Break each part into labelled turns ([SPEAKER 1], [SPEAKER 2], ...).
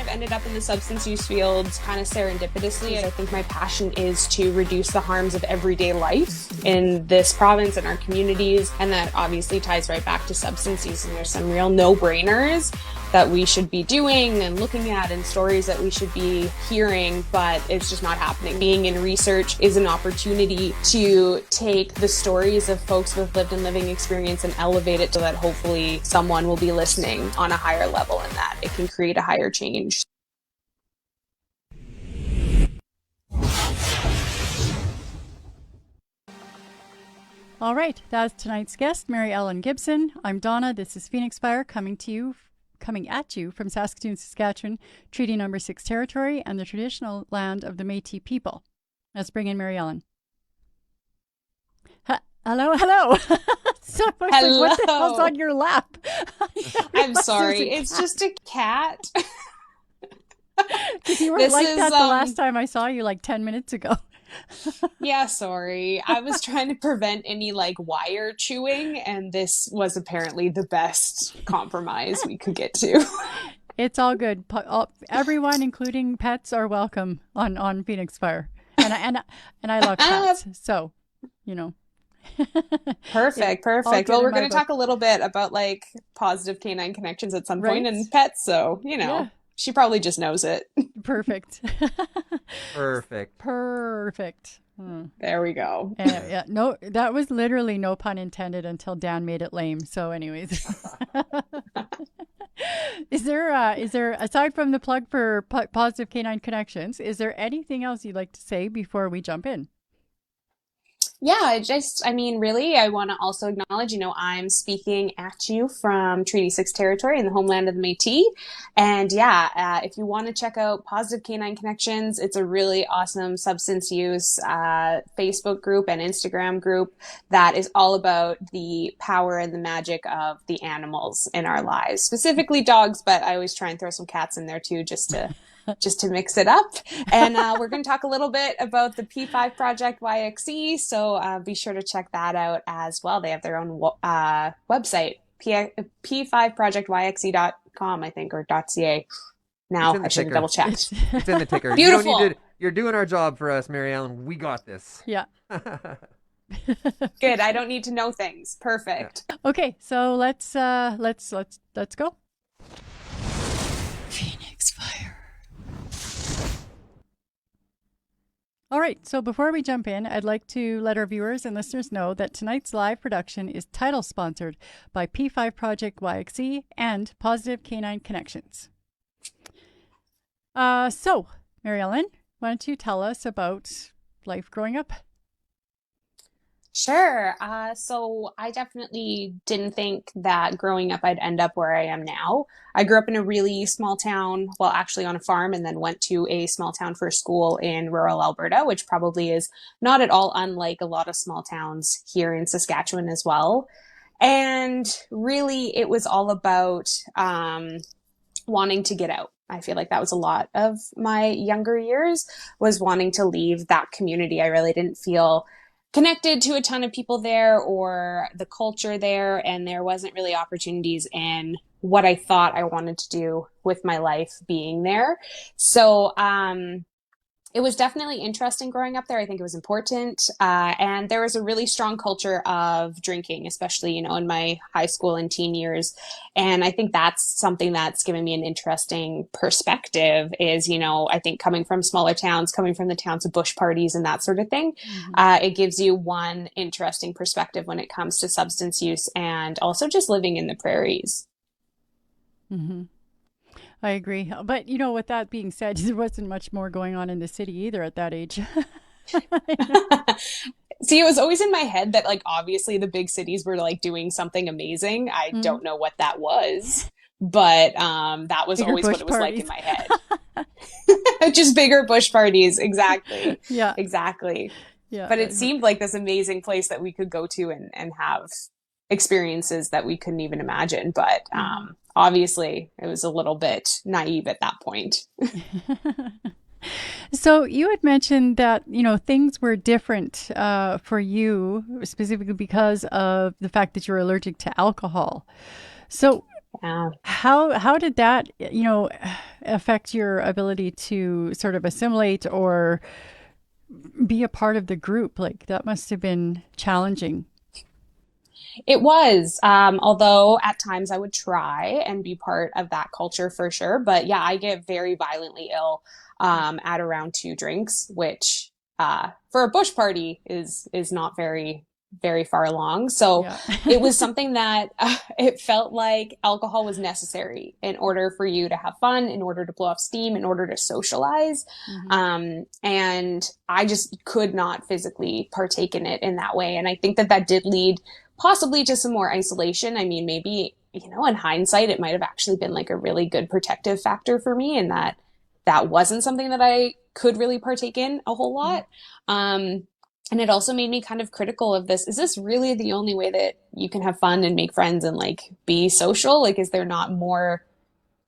[SPEAKER 1] ended up in the substance use field kind of serendipitously. I think my passion is to reduce the harms of everyday life in this province and our communities. And that obviously ties right back to substance use. And there's some real no-brainers that we should be doing and looking at, and stories that we should be hearing, but it's just not happening. Being in research is an opportunity to take the stories of folks with lived and living experience and elevate it so that hopefully someone will be listening on a higher level, and that it can create a higher change.
[SPEAKER 2] All right, that's tonight's guest, Maryellen Gibson. I'm Donna. This is Phoenix Fire coming at you from Saskatoon, Saskatchewan, Treaty Number 6 territory and the traditional land of the Métis people. Let's bring in Maryellen. Hello. So I was
[SPEAKER 1] Hello.
[SPEAKER 2] like, what the hell's on your lap?
[SPEAKER 1] I'm sorry. It's just a cat.
[SPEAKER 2] Because you were like that the last time I saw you, like 10 minutes ago.
[SPEAKER 1] Yeah, sorry. I was trying to prevent any wire chewing, and this was apparently the best compromise we could get to.
[SPEAKER 2] It's all good. Everyone, including pets, are welcome on Phoenix Fire, and I love cats. So,
[SPEAKER 1] Perfect. Well, we're going to talk a little bit about positive canine connections at some point and pets. So, yeah. She probably just knows it.
[SPEAKER 2] Perfect.
[SPEAKER 3] Perfect.
[SPEAKER 1] There we go.
[SPEAKER 2] Yeah, no, that was literally no pun intended until Dan made it lame. So anyways, is there, aside from the plug for Positive Canine Connections, is there anything else you'd like to say before we jump in?
[SPEAKER 1] Yeah, really, I want to also acknowledge, I'm speaking at you from Treaty 6 territory in the homeland of the Métis. And if you want to check out Positive Canine Connections, it's a really awesome substance use Facebook group and Instagram group that is all about the power and the magic of the animals in our lives, specifically dogs, but I always try and throw some cats in there too, just to mix it up. And we're going to talk a little bit about the P5 Project YXE. So be sure to check that out as well. They have their own website, p5projectyxe.com, I think, or .ca. Now I should have double checked.
[SPEAKER 3] It's in the ticker.
[SPEAKER 1] Beautiful.
[SPEAKER 3] You're doing our job for us, Maryellen. We got this.
[SPEAKER 2] Yeah.
[SPEAKER 1] Good. I don't need to know things. Perfect.
[SPEAKER 2] Yeah. Okay. So let's go. Phoenix Fire. All right, so before we jump in, I'd like to let our viewers and listeners know that tonight's live production is title sponsored by P5 Project YXE and Positive Canine Connections. So, Maryellen, why don't you tell us about life growing up?
[SPEAKER 1] Sure. So I definitely didn't think that growing up I'd end up where I am now. I grew up in a really small town, well, actually on a farm, and then went to a small town for school in rural Alberta, which probably is not at all unlike a lot of small towns here in Saskatchewan as well. And really, it was all about wanting to get out. I feel like that was a lot of my younger years, was wanting to leave that community. I really didn't feel connected to a ton of people there or the culture there, and there wasn't really opportunities in what I thought I wanted to do with my life being there. So it was definitely interesting growing up there. I think it was important. And there was a really strong culture of drinking, especially, in my high school and teen years. And I think that's something that's given me an interesting perspective is, I think coming from smaller towns, coming from the towns of bush parties and that sort of thing, it gives you one interesting perspective when it comes to substance use and also just living in the prairies.
[SPEAKER 2] Mm-hmm. I agree. But, with that being said, there wasn't much more going on in the city either at that age.
[SPEAKER 1] See, it was always in my head that, obviously the big cities were, doing something amazing. I don't know what that was, but that was
[SPEAKER 2] bigger
[SPEAKER 1] always what it was
[SPEAKER 2] parties.
[SPEAKER 1] like in my head. Just bigger bush parties. Exactly.
[SPEAKER 2] Yeah.
[SPEAKER 1] Exactly.
[SPEAKER 2] Yeah.
[SPEAKER 1] But it seemed like this amazing place that we could go to and have experiences that we couldn't even imagine. But obviously, it was a little bit naive at that point.
[SPEAKER 2] So you had mentioned that, things were different for you, specifically because of the fact that you're allergic to alcohol. So
[SPEAKER 1] Yeah.
[SPEAKER 2] How did that, affect your ability to sort of assimilate or be a part of the group? Like that must have been challenging.
[SPEAKER 1] It was, although at times I would try and be part of that culture for sure. But yeah, I get very violently ill at around 2 drinks, which for a bush party is not very far along. So
[SPEAKER 2] Yeah.
[SPEAKER 1] it was something that it felt like alcohol was necessary in order for you to have fun, in order to blow off steam, in order to socialize.
[SPEAKER 2] Hmm.
[SPEAKER 1] And I just could not physically partake in it in that way. And I think that that did lead possibly to some more isolation. I mean, maybe, in hindsight, it might have actually been like a really good protective factor for me, and that that wasn't something that I could really partake in a whole lot. Um, and it also made me kind of critical of this. Is this really the only way that you can have fun and make friends and like be social? Like, is there not more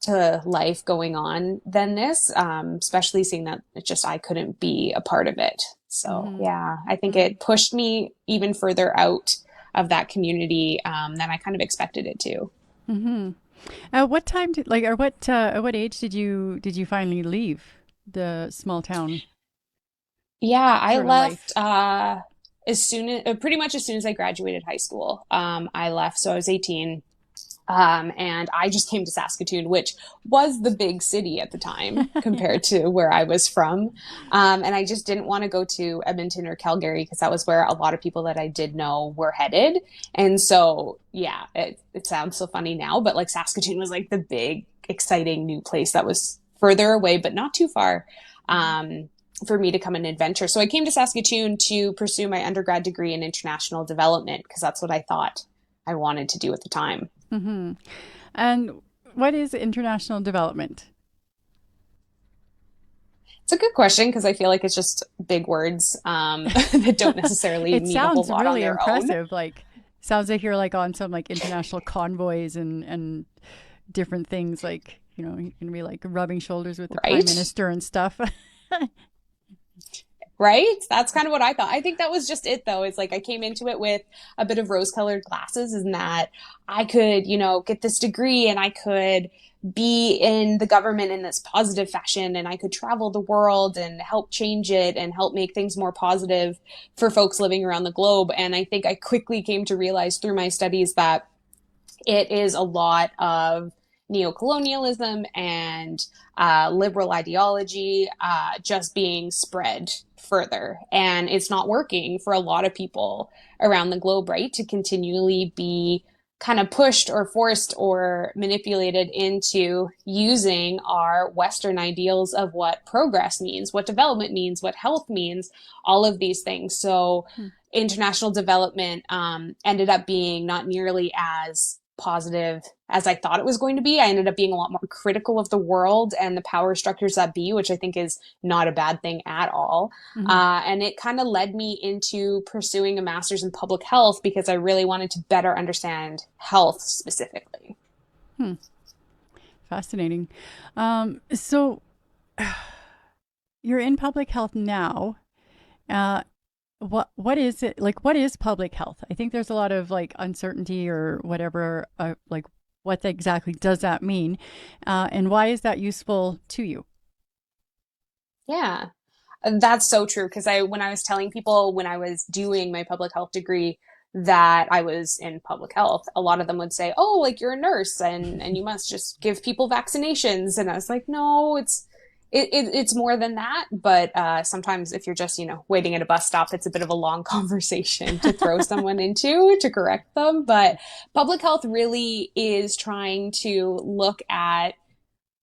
[SPEAKER 1] to life going on than this? Especially seeing that it's just I couldn't be a part of it. So
[SPEAKER 2] Hmm.
[SPEAKER 1] yeah, I think
[SPEAKER 2] Hmm.
[SPEAKER 1] it pushed me even further out of that community than I kind of expected it to.
[SPEAKER 2] Hmm. What time did like, or what at what age did you finally leave the small town
[SPEAKER 1] Yeah, I
[SPEAKER 2] sort of
[SPEAKER 1] left
[SPEAKER 2] life?
[SPEAKER 1] as soon as pretty much as soon as I graduated high school. I left, so I was 18. And I just came to Saskatoon, which was the big city at the time
[SPEAKER 2] Yeah.
[SPEAKER 1] compared to where I was from. And I just didn't want to go to Edmonton or Calgary because that was where a lot of people that I did know were headed. And so, yeah, it sounds so funny now, but like Saskatoon was like the big, exciting new place that was further away, but not too far.
[SPEAKER 2] Hmm.
[SPEAKER 1] For me to come and adventure. So I came to Saskatoon to pursue my undergrad degree in international development because that's what I thought I wanted to do at the time.
[SPEAKER 2] Hmm. And what is international development?
[SPEAKER 1] It's a good question because I feel like it's just big words that don't necessarily
[SPEAKER 2] It
[SPEAKER 1] mean a whole
[SPEAKER 2] sounds
[SPEAKER 1] lot on
[SPEAKER 2] really
[SPEAKER 1] their own.
[SPEAKER 2] impressive. Like, sounds like you're like on some like international convoys and different things. Like, you can be like rubbing shoulders with the prime
[SPEAKER 1] Right?
[SPEAKER 2] minister and stuff.
[SPEAKER 1] Right? That's kind of what I thought. I think that was just it, though. It's like I came into it with a bit of rose colored glasses, and that I could, get this degree and I could be in the government in this positive fashion, and I could travel the world and help change it and help make things more positive for folks living around the globe. And I think I quickly came to realize through my studies that it is a lot of neocolonialism and liberal ideology just being spread further. And it's not working for a lot of people around the globe, right? To continually be kind of pushed or forced or manipulated into using our Western ideals of what progress means, what development means, what health means, all of these things. So international development ended up being not nearly as positive as I thought it was going to be. I ended up being a lot more critical of the world and the power structures that be, which I think is not a bad thing at all.
[SPEAKER 2] Hmm.
[SPEAKER 1] And it kind of led me into pursuing a master's in public health because I really wanted to better understand health specifically.
[SPEAKER 2] Hmm. Fascinating. So you're in public health now. Uh, what is it like? What is public health? I think there's a lot of like uncertainty or whatever. Like, what exactly does that mean, and why is that useful to you?
[SPEAKER 1] Yeah. That's so true because when I was telling people when I was doing my public health degree that I was in public health, a lot of them would say, "Oh, like you're a nurse and you must just give people vaccinations." And I was like, "No, it's more than that." But sometimes if you're just waiting at a bus stop, it's a bit of a long conversation to throw someone into to correct them. But public health really is trying to look at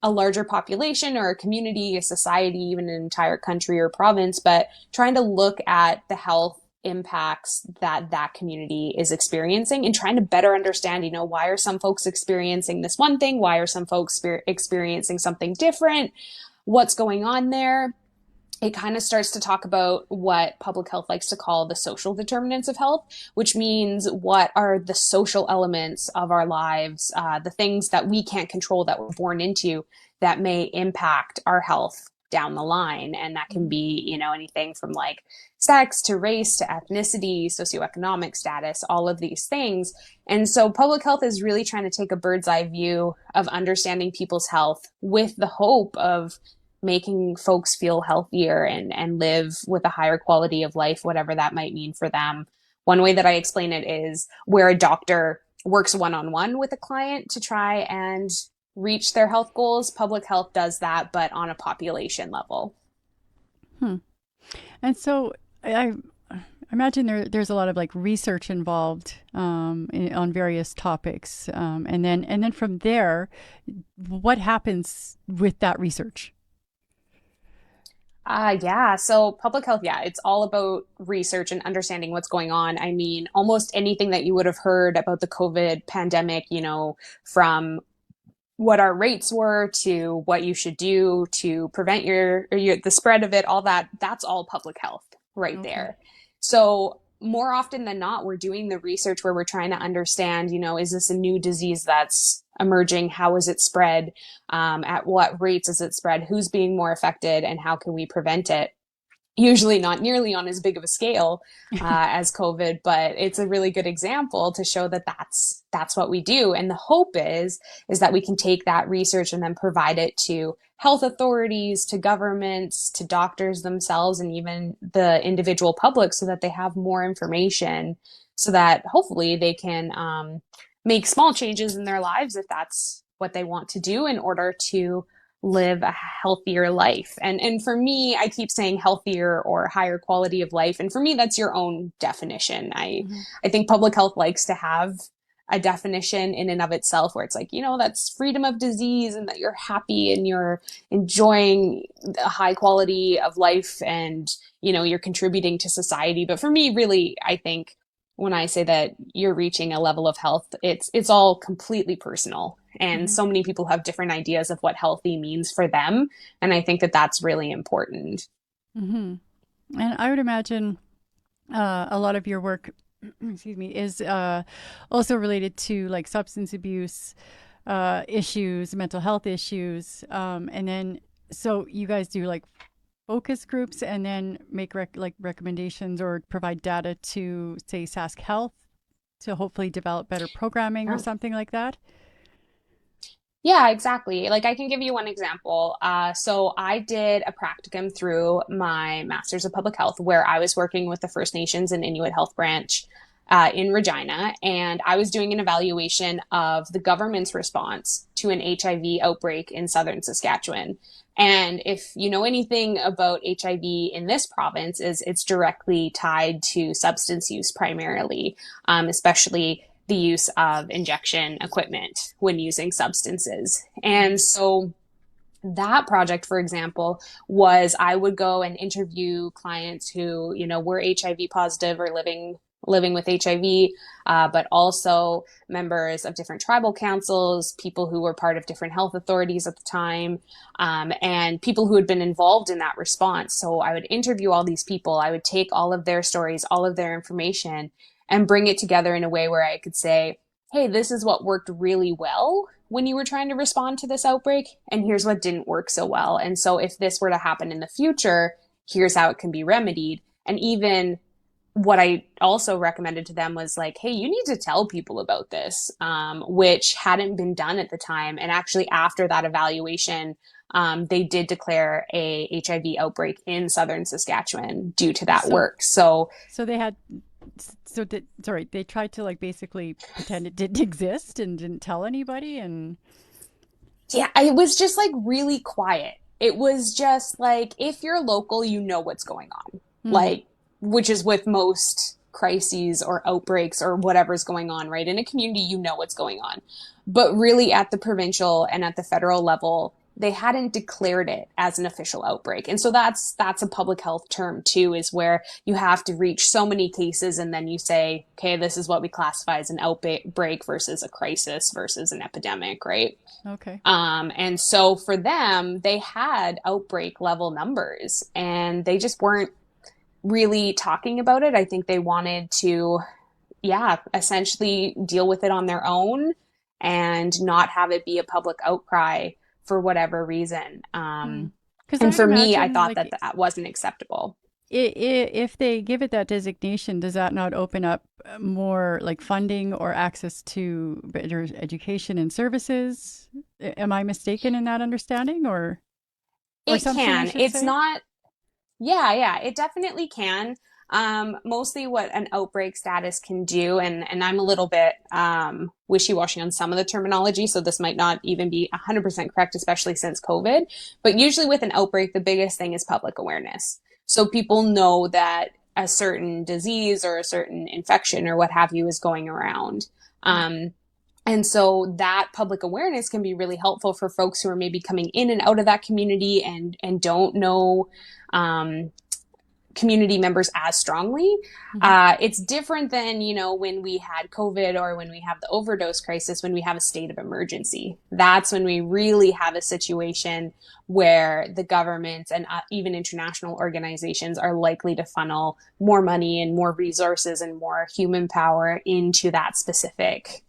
[SPEAKER 1] a larger population or a community, a society, even an entire country or province, but trying to look at the health impacts that that community is experiencing and trying to better understand, why are some folks experiencing this one thing? Why are some folks experiencing something different? What's going on there? It kind of starts to talk about what public health likes to call the social determinants of health, which means what are the social elements of our lives, the things that we can't control that we're born into that may impact our health down the line. And that can be, anything from like sex to race to ethnicity, socioeconomic status, all of these things. And so public health is really trying to take a bird's eye view of understanding people's health with the hope of making folks feel healthier and live with a higher quality of life, whatever that might mean for them. One way that I explain it is where a doctor works one-on-one with a client to try and reach their health goals. Public health does that, but on a population level.
[SPEAKER 2] And so I imagine there's a lot of like research involved on various topics, and then from there, what happens with that research?
[SPEAKER 1] Yeah. So public health, yeah, it's all about research and understanding what's going on. I mean, almost anything that you would have heard about the COVID pandemic, from what our rates were to what you should do to prevent the spread of it, all that's all public health right there. So more often than not, we're doing the research where we're trying to understand, is this a new disease that's emerging? How is it spread? At what rates is it spread? Who's being more affected and how can we prevent it? Usually not nearly on as big of a scale as COVID, but it's a really good example to show that that's what we do. And the hope is that we can take that research and then provide it to health authorities, to governments, to doctors themselves, and even the individual public so that they have more information so that hopefully they can make small changes in their lives if that's what they want to do in order to live a healthier life. And for me, I keep saying healthier or higher quality of life. And for me, that's your own definition. I think public health likes to have a definition in and of itself where it's like, that's freedom of disease and that you're happy and you're enjoying a high quality of life and, you're contributing to society. But for me, really, I think when I say that you're reaching a level of health, it's all completely personal. And so many people have different ideas of what healthy means for them. And I think that that's really important.
[SPEAKER 2] And I would imagine a lot of your work, excuse me, is also related to like substance abuse issues, mental health issues. And then, so you guys do like focus groups and then make recommendations or provide data to, say, Sask Health to hopefully develop better programming or something like that?
[SPEAKER 1] Yeah, exactly. Like I can give you one example. So I did a practicum through my Master's of Public Health where I was working with the First Nations and Inuit Health Branch in Regina, and I was doing an evaluation of the government's response to an HIV outbreak in southern Saskatchewan. And if you know anything about HIV in this province, is it's directly tied to substance use primarily, especially the use of injection equipment when using substances. And so that project, for example, was I would go and interview clients who, were HIV positive or living with HIV, but also members of different tribal councils, people who were part of different health authorities at the time, and people who had been involved in that response. So I would interview all these people. I would take all of their stories, all of their information, and bring it together in a way where I could say, hey, this is what worked really well when you were trying to respond to this outbreak, and here's what didn't work so well. And so if this were to happen in the future, here's how it can be remedied. And even what I also recommended to them was like, hey, you need to tell people about this, which hadn't been done at the time. And actually after that evaluation, they did declare a HIV outbreak in southern Saskatchewan due to that work. So they tried to like basically pretend it didn't exist and didn't tell anybody. And yeah, it was just like really quiet. It was just like, if you're local, you know what's going on, like, which is with most crises or outbreaks or whatever's going on, right? In a community, you know what's going on. But really at the provincial and at the federal level, they hadn't declared it as an official outbreak. And so that's a public health term too, is where you have to reach so many cases and then you say, okay, this is what we classify as an outbreak versus a crisis versus an epidemic, right?
[SPEAKER 2] Okay.
[SPEAKER 1] And so for them, they had outbreak level numbers and they just weren't really talking about it. I think they wanted to, essentially deal with it on their own and not have it be a public outcry for whatever reason.
[SPEAKER 2] Because
[SPEAKER 1] And
[SPEAKER 2] I
[SPEAKER 1] for me, I
[SPEAKER 2] imagine,
[SPEAKER 1] thought
[SPEAKER 2] like,
[SPEAKER 1] that that wasn't acceptable.
[SPEAKER 2] if they give it that designation, does that not open up more like funding or access to better education and services? Am I mistaken in that understanding or
[SPEAKER 1] It
[SPEAKER 2] assumption, I
[SPEAKER 1] can.
[SPEAKER 2] should
[SPEAKER 1] It's
[SPEAKER 2] say?
[SPEAKER 1] not, yeah, yeah, it definitely can. Mostly what an outbreak status can do, and I'm a little bit wishy-washy on some of the terminology, so this might not even be 100% correct, especially since COVID. But usually with an outbreak, the biggest thing is public awareness. So people know that a certain disease or a certain infection or what have you is going around. Um, and so that public awareness can be really helpful for folks who are maybe coming in and out of that community and don't know um, community members as strongly.
[SPEAKER 2] Mm-hmm.
[SPEAKER 1] It's different than, when we had COVID or when we have the overdose crisis, when we have a state of emergency. That's when we really have a situation where the government and even international organizations are likely to funnel more money and more resources and more human power into that specific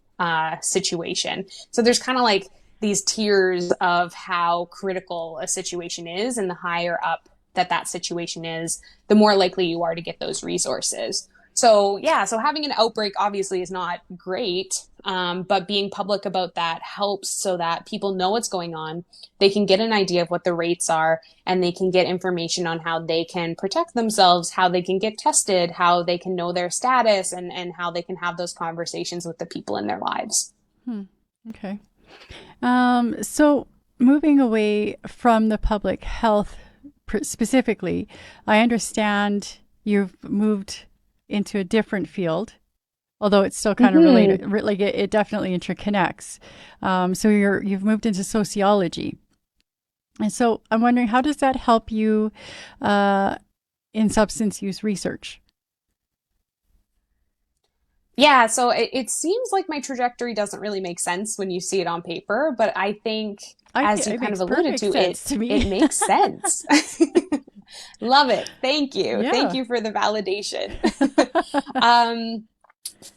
[SPEAKER 1] situation. So there's kind of like these tiers of how critical a situation is, and the higher up that situation is, the more likely you are to get those resources. So yeah, so having an outbreak obviously is not great, but being public about that helps so that people know what's going on. They can get an idea of what the rates are, and they can get information on how they can protect themselves, how they can get tested, how they can know their status, and how they can have those conversations with the people in their lives.
[SPEAKER 2] Hmm. Okay. So moving away from the public health specifically, I understand you've moved into a different field, although it's still kind of
[SPEAKER 1] Mm-hmm.
[SPEAKER 2] related. Like it definitely interconnects. So you've moved into sociology, and so I'm wondering, how does that help you in substance use research?
[SPEAKER 1] Yeah, so it seems like my trajectory doesn't really make sense when you see it on paper, but I think, as you
[SPEAKER 2] It
[SPEAKER 1] kind of
[SPEAKER 2] makes
[SPEAKER 1] alluded
[SPEAKER 2] perfect
[SPEAKER 1] to, it
[SPEAKER 2] sense to
[SPEAKER 1] it
[SPEAKER 2] me.
[SPEAKER 1] makes sense. Love it. Thank you. Thank
[SPEAKER 2] Yeah.
[SPEAKER 1] you for the validation. um,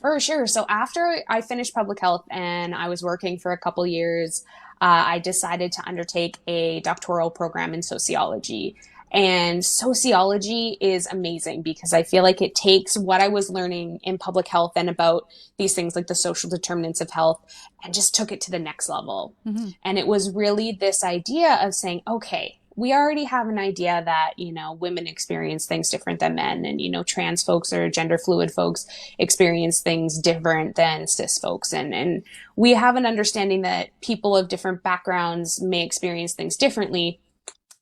[SPEAKER 1] for sure. So after I finished public health and I was working for a couple years, I decided to undertake a doctoral program in sociology. And sociology is amazing because I feel like it takes what I was learning in public health and about these things like the social determinants of health and just took it to the next level.
[SPEAKER 2] Hmm.
[SPEAKER 1] And it was really this idea of saying, okay, we already have an idea that, women experience things different than men, and, trans folks or gender fluid folks experience things different than cis folks. And we have an understanding that people of different backgrounds may experience things differently.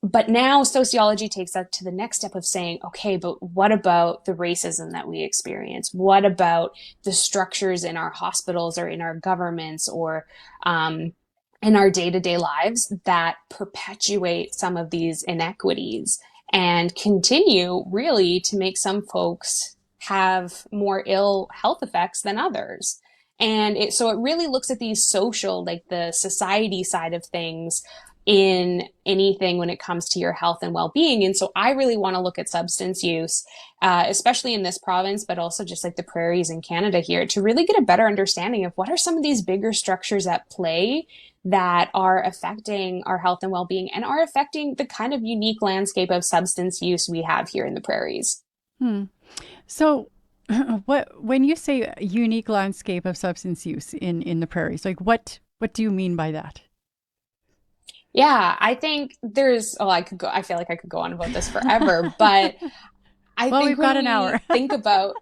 [SPEAKER 1] But now sociology takes that to the next step of saying, okay, but what about the racism that we experience? What about the structures in our hospitals or in our governments or in our day-to-day lives that perpetuate some of these inequities and continue really to make some folks have more ill health effects than others? And so it really looks at these social, like the society side of things in anything when it comes to your health and well-being. And so I really want to look at substance use, especially in this province, but also just like the prairies in Canada here, to really get a better understanding of what are some of these bigger structures at play that are affecting our health and well-being and are affecting the kind of unique landscape of substance use we have here in the prairies.
[SPEAKER 2] Hmm. So, when you say unique landscape of substance use in the prairies, like what do you mean by that?
[SPEAKER 1] Yeah, I think I feel like I could go on about this forever, but I
[SPEAKER 2] Well,
[SPEAKER 1] think
[SPEAKER 2] we've got
[SPEAKER 1] when
[SPEAKER 2] an hour.
[SPEAKER 1] we think about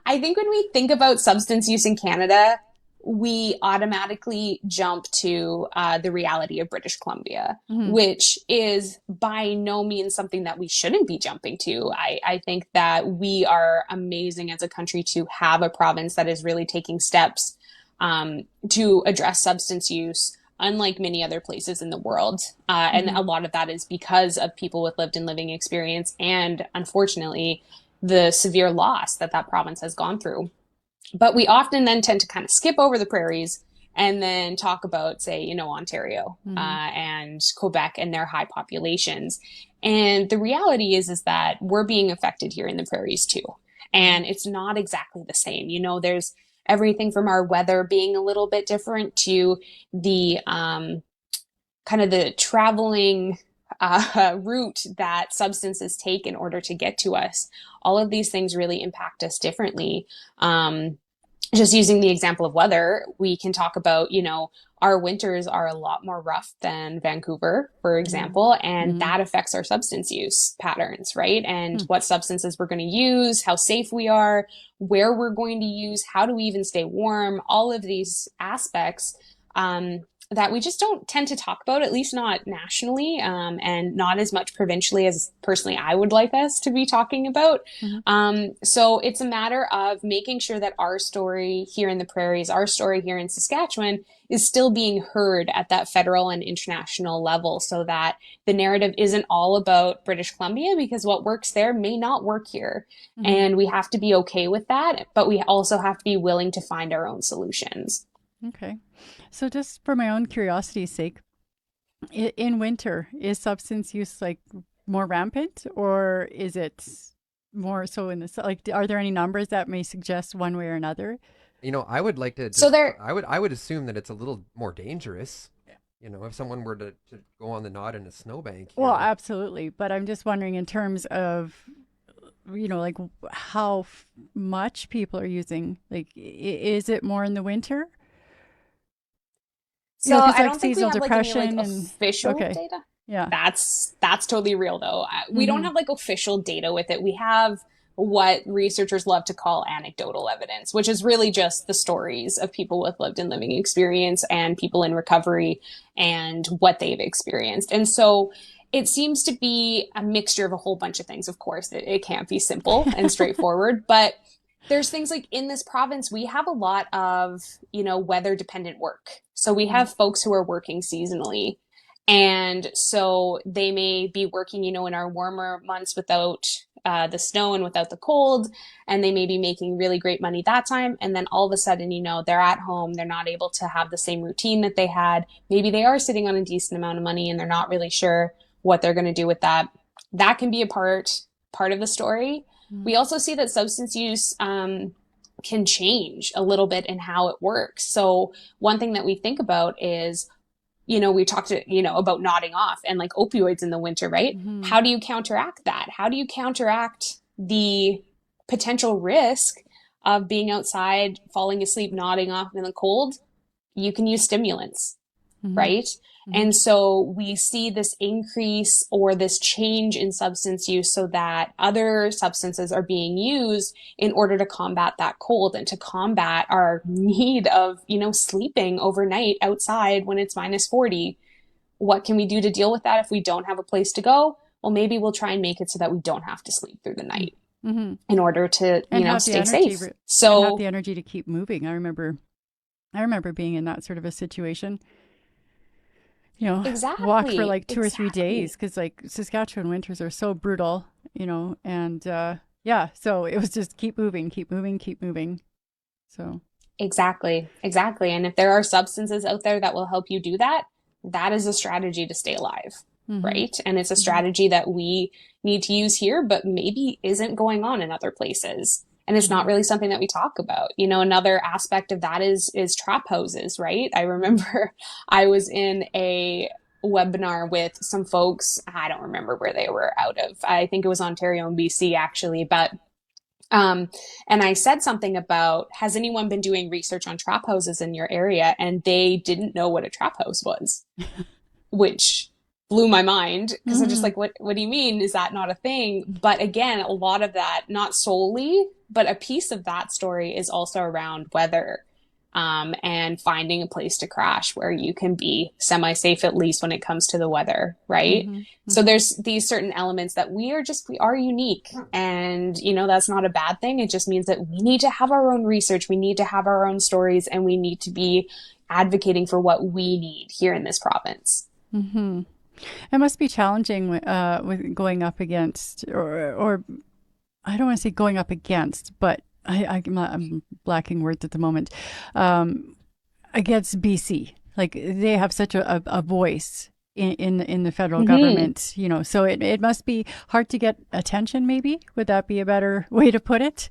[SPEAKER 1] I think when we think about substance use in Canada, we automatically jump to the reality of British Columbia,
[SPEAKER 2] Hmm.
[SPEAKER 1] which is by no means something that we shouldn't be jumping to. I think that we are amazing as a country to have a province that is really taking steps to address substance use, unlike many other places in the world. And
[SPEAKER 2] Hmm.
[SPEAKER 1] a lot of that is because of people with lived and living experience and, unfortunately, the severe loss that province has gone through. But we often then tend to kind of skip over the prairies and then talk about, say, Ontario
[SPEAKER 2] Hmm.
[SPEAKER 1] and Quebec and their high populations. And the reality is that we're being affected here in the prairies too. And it's not exactly the same. There's everything from our weather being a little bit different to the kind of the traveling route that substances take in order to get to us, all of these things really impact us differently. Just using the example of weather, we can talk about, our winters are a lot more rough than Vancouver, for example, and that affects our substance use patterns, right? And what substances we're going to use, how safe we are, where we're going to use, how do we even stay warm, all of these aspects that we just don't tend to talk about, at least not nationally, and not as much provincially as personally I would like us to be talking about. So it's a matter of making sure that our story here in the prairies, our story here in Saskatchewan, is still being heard at that federal and international level, so that the narrative isn't all about British Columbia, because what works there may not work here. And we have to be okay with that, but we also have to be willing to find our own solutions.
[SPEAKER 2] Okay. So just for my own curiosity's sake, in winter, is substance use like more rampant, or is it more so in the, like, are there any numbers that may suggest one way or another?
[SPEAKER 3] I would like to, I would assume that it's a little more dangerous, if someone were to go on the knot in a snowbank.
[SPEAKER 2] Well, absolutely. But I'm just wondering in terms of, like how much people are using, like, is it more in the winter?
[SPEAKER 1] So I
[SPEAKER 2] like
[SPEAKER 1] don't think we
[SPEAKER 2] seasonal
[SPEAKER 1] have
[SPEAKER 2] depression
[SPEAKER 1] any official data.
[SPEAKER 2] Yeah.
[SPEAKER 1] That's totally real though. We don't have official data with it. We have what researchers love to call anecdotal evidence, which is really just the stories of people with lived and living experience and people in recovery and what they've experienced. And so it seems to be a mixture of a whole bunch of things. Of course, it can't be simple and straightforward, but there's things like in this province, we have a lot of, weather dependent work. So we have folks who are working seasonally. And so they may be working, in our warmer months without the snow and without the cold, and they may be making really great money that time. And then all of a sudden, they're at home, they're not able to have the same routine that they had. Maybe they are sitting on a decent amount of money and they're not really sure what they're going to do with that. That can be a part of the story. We also see that substance use can change a little bit in how it works. So one thing that we think about is, we talked about nodding off and like opioids in the winter, right? How do you counteract that? How do you counteract the potential risk of being outside, falling asleep, nodding off in the cold? You can use stimulants, right? And so we see this increase or this change in substance use so that other substances are being used in order to combat that cold and to combat our need of, sleeping overnight outside when it's minus 40. What can we do to deal with that if we don't have a place to go? Well, maybe we'll try and make it so that we don't have to sleep through the night in order to, stay safe. So
[SPEAKER 2] have the energy to keep moving. I remember being in that sort of a situation.
[SPEAKER 1] Exactly.
[SPEAKER 2] Walk for like 2 or 3 days because like Saskatchewan winters are so brutal, and so it was just keep moving. So
[SPEAKER 1] exactly. And if there are substances out there that will help you do that, that is a strategy to stay alive, right? And it's a strategy that we need to use here, but maybe isn't going on in other places. And it's not really something that we talk about. Another aspect of that is trap houses, right? I remember I was in a webinar with some folks. I don't remember where they were out of. I think it was Ontario and BC actually, but and I said something about, has anyone been doing research on trap houses in your area? And they didn't know what a trap house was, which blew my mind because I'm just like, what do you mean? Is that not a thing? But again, a lot of that, not solely, but a piece of that story is also around weather, and finding a place to crash where you can be semi-safe, at least when it comes to the weather, right? So there's these certain elements that we are unique, and that's not a bad thing. It just means that we need to have our own research, we need to have our own stories, and we need to be advocating for what we need here in this province.
[SPEAKER 2] It must be challenging with going up against, or I don't want to say going up against, but I'm lacking words at the moment, against BC. Like they have such a voice in the federal government, so it must be hard to get attention, maybe. Would that be a better way to put it?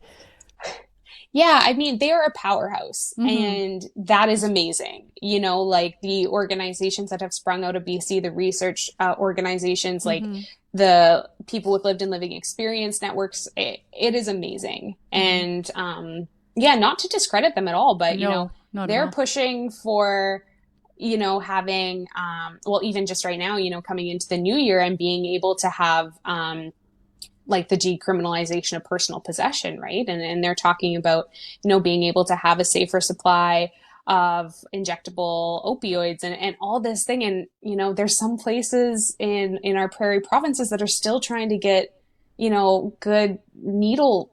[SPEAKER 1] Yeah, I mean, they are a powerhouse,
[SPEAKER 2] Mm-hmm.
[SPEAKER 1] and that is amazing. You know, like the organizations that have sprung out of BC, the research organizations, like
[SPEAKER 2] Mm-hmm.
[SPEAKER 1] the people with lived and living experience networks, it is amazing.
[SPEAKER 2] Mm-hmm.
[SPEAKER 1] And yeah, not to discredit them at all, but, you know,
[SPEAKER 2] No, not at
[SPEAKER 1] they're
[SPEAKER 2] all.
[SPEAKER 1] pushing for, you know, having, well, even just right now, you know, coming into the new year and being able to have, like the decriminalization of personal possession, right? And they're talking about, you know, being able to have a safer supply of injectable opioids and all this thing. And, you know, there's some places in our prairie provinces that are still trying to get, you know, good needle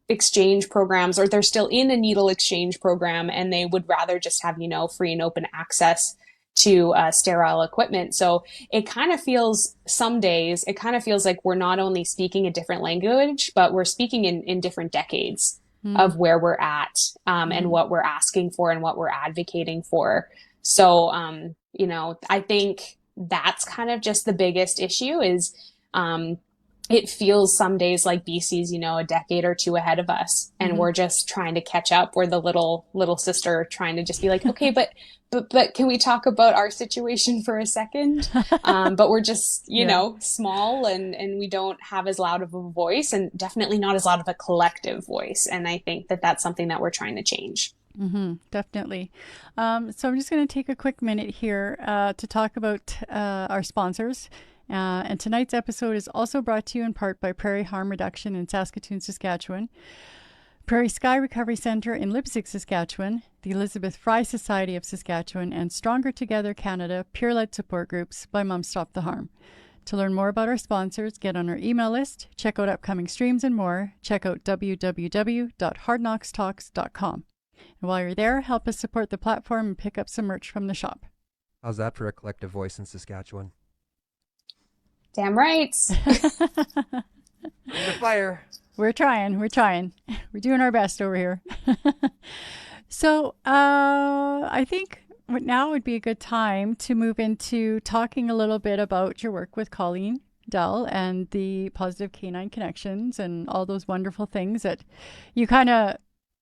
[SPEAKER 1] exchange programs, or they're still in a needle exchange program and they would rather just have, you know, free and open access to sterile equipment. So it kind of feels, some days, it kind of feels like we're not only speaking a different language, but we're speaking in different decades
[SPEAKER 2] Mm-hmm.
[SPEAKER 1] of where we're at, and what we're asking for and what we're advocating for. So, you know, I think that's kind of just the biggest issue is, it feels some days like BC's, you know, a decade or two ahead of us, and
[SPEAKER 2] Mm-hmm.
[SPEAKER 1] we're just trying to catch up. We're the little sister trying to just be like, okay, but can we talk about our situation for a second? But we're just, you
[SPEAKER 2] Yeah.
[SPEAKER 1] know, small, and we don't have as loud of a voice, and definitely not as loud of a collective voice. And I think that that's something that we're trying to change.
[SPEAKER 2] Mm-hmm, definitely. So I'm just going to take a quick minute here to talk about our sponsors. And tonight's episode is also brought to you in part by Prairie Harm Reduction in Saskatoon, Saskatchewan, Prairie Sky Recovery Centre in Leipzig, Saskatchewan, the Elizabeth Fry Society of Saskatchewan, and Stronger Together Canada peer-led support groups by Mom Stop the Harm. To learn more about our sponsors, get on our email list, check out upcoming streams and more, check out www.hardknockstalks.com. And while you're there, help us support the platform and pick up some merch from the shop.
[SPEAKER 3] How's that for a collective voice in Saskatchewan?
[SPEAKER 1] Damn right.
[SPEAKER 3] Bring the fire.
[SPEAKER 2] We're trying. We're doing our best over here. So I think now would be a good time to move into talking a little bit about your work with Colleen Dell and the Pawsitive Canine Connections and all those wonderful things that you kind of,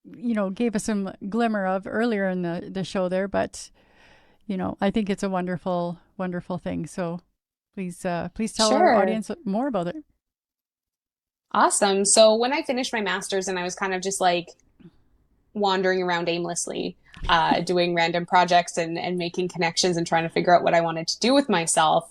[SPEAKER 2] you know, gave us some glimmer of earlier in the show there. But, you know, I think it's a wonderful, wonderful thing. So please tell our
[SPEAKER 1] Sure.
[SPEAKER 2] audience more about it.
[SPEAKER 1] Awesome. So when I finished my master's and I was kind of just like wandering around aimlessly, doing random projects and making connections and trying to figure out what I wanted to do with myself,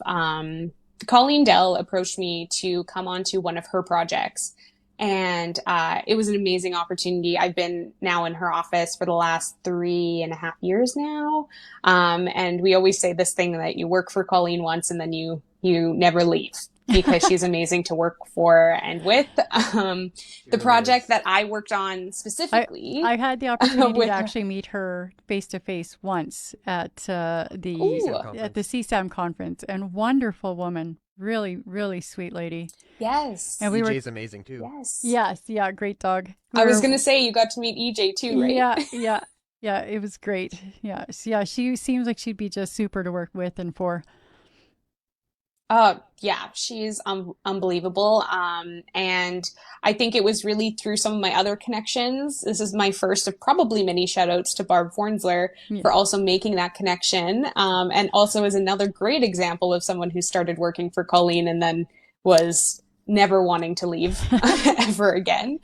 [SPEAKER 1] Colleen Dell approached me to come onto one of her projects. And it was an amazing opportunity. I've been now in her office for the last 3.5 years now. And we always say this thing that you work for Colleen once and then you never leave, because she's amazing to work for and with. The project that I worked on specifically,
[SPEAKER 2] I had the opportunity
[SPEAKER 1] with
[SPEAKER 2] to actually meet her face to face once at the CSAM conference, and wonderful woman, really, really sweet lady.
[SPEAKER 1] Yes.
[SPEAKER 2] And
[SPEAKER 3] EJ's amazing too.
[SPEAKER 1] Yes.
[SPEAKER 2] Yes, yeah, great dog.
[SPEAKER 1] I was gonna say you got to meet EJ too, right?
[SPEAKER 2] Yeah, it was great. Yeah, she seems like she'd be just super to work with and for.
[SPEAKER 1] Yeah, she's unbelievable. And I think it was really through some of my other connections. This is my first of probably many shout outs to Barb Fornsler for also making that connection. And also is another great example of someone who started working for Colleen and then was never wanting to leave ever again,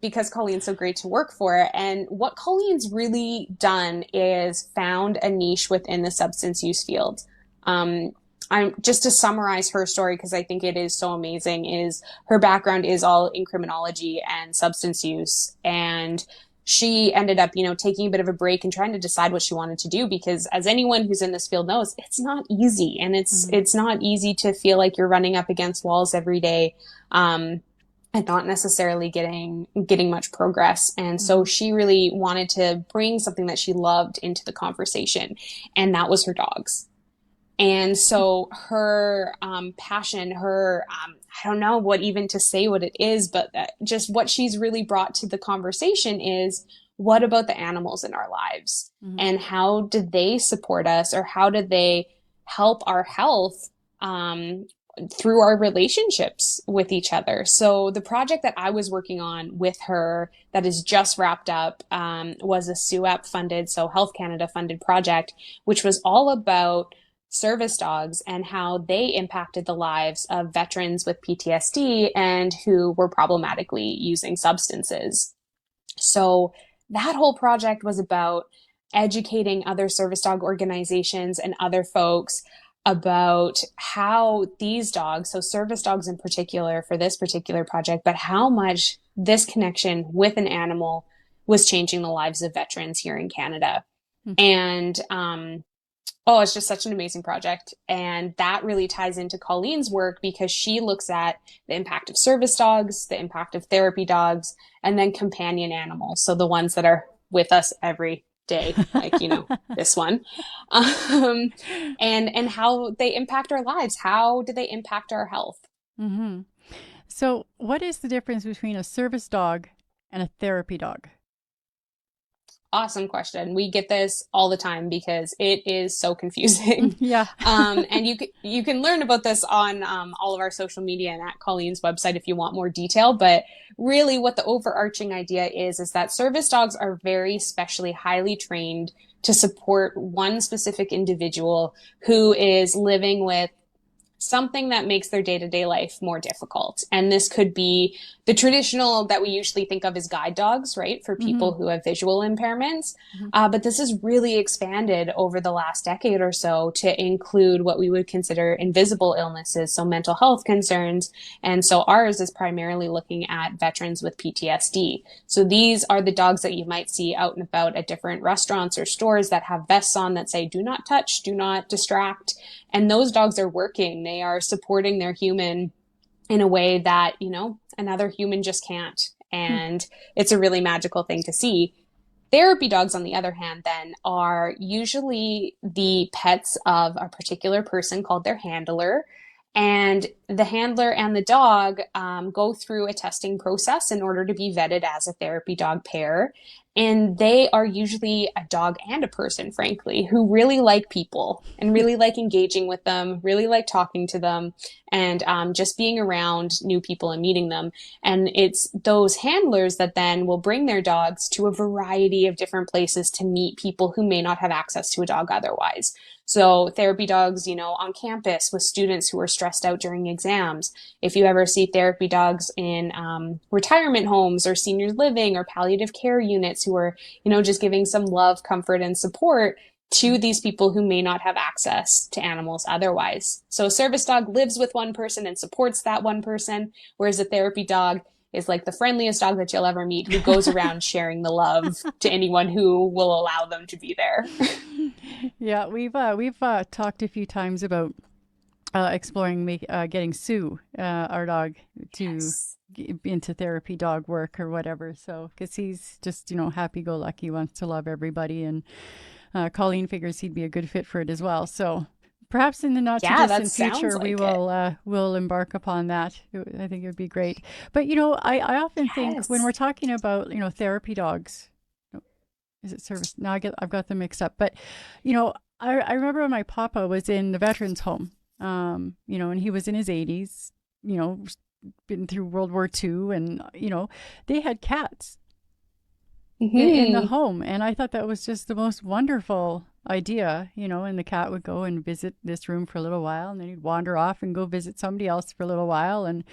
[SPEAKER 1] because Colleen's so great to work for. And what Colleen's really done is found a niche within the substance use field. I'm just to summarize her story, because I think it is so amazing, is her background is all in criminology and substance use. And she ended up, you know, taking a bit of a break and trying to decide what she wanted to do, because as anyone who's in this field knows, it's not easy. And it's not easy to feel like you're running up against walls every day. And not necessarily getting much progress. And so she really wanted to bring something that she loved into the conversation. And that was her dogs. And so her passion, her, I don't know what even to say what it is, but just what she's really brought to the conversation is, what about the animals in our lives? And how do they support us, or how do they help our health through our relationships with each other. So the project that I was working on with her that is just wrapped up was a SUAP funded, so Health Canada funded project, which was all about service dogs and how they impacted the lives of veterans with PTSD and who were problematically using substances. So that whole project was about educating other service dog organizations and other folks about how these dogs, so service dogs in particular for this particular project, but how much this connection with an animal was changing the lives of veterans here in Canada. Mm-hmm. And oh, it's just such an amazing project. And that really ties into Colleen's work because she looks at the impact of service dogs, the impact of therapy dogs, and then companion animals. So the ones that are with us every day, like, this one, and how they impact our lives. How do they impact our health?
[SPEAKER 2] Mm-hmm. So what is the difference between a service dog and a therapy dog?
[SPEAKER 1] Awesome question. We get this all the time because it is so confusing.
[SPEAKER 2] Yeah.
[SPEAKER 1] And you can learn about this on all of our social media and at Colleen's website if you want more detail. But really what the overarching idea is that service dogs are very specially highly trained to support one specific individual who is living with something that makes their day-to-day life more difficult. And this could be the traditional that we usually think of as guide dogs, right? For people mm-hmm. who have visual impairments. Mm-hmm. But this has really expanded over the last decade or so to include what we would consider invisible illnesses, so mental health concerns. And so ours is primarily looking at veterans with PTSD. So these are the dogs that you might see out and about at different restaurants or stores that have vests on that say, do not touch, do not distract. And those dogs are working. They are supporting their human in a way that, another human just can't. And it's a really magical thing to see. Therapy dogs, on the other hand, then are usually the pets of a particular person called their handler. And the handler and the dog go through a testing process in order to be vetted as a therapy dog pair. And they are usually a dog and a person, frankly, who really like people and really like engaging with them, really like talking to them, and just being around new people and meeting them. And it's those handlers that then will bring their dogs to a variety of different places to meet people who may not have access to a dog otherwise. So therapy dogs, on campus with students who are stressed out during exams. If you ever see therapy dogs in retirement homes or seniors living or palliative care units who are, just giving some love, comfort, and support to these people who may not have access to animals otherwise. So a service dog lives with one person and supports that one person, whereas a therapy dog is like the friendliest dog that you'll ever meet, who goes around sharing the love to anyone who will allow them to be there.
[SPEAKER 2] Yeah, we've talked a few times about exploring getting Sue, our dog, to into therapy dog work or whatever. So, because he's just happy-go-lucky, wants to love everybody, and Colleen figures he'd be a good fit for it as well. So perhaps in the not too distant future, we will embark upon that. I think it would be great. But I often think when we're talking about therapy dogs. Is it service? Now I've got them mixed up. But, I remember when my papa was in the veterans home, and he was in his 80s, been through World War II, and, they had cats in the home. And I thought that was just the most wonderful idea, and the cat would go and visit this room for a little while, and then he'd wander off and go visit somebody else for a little while. And,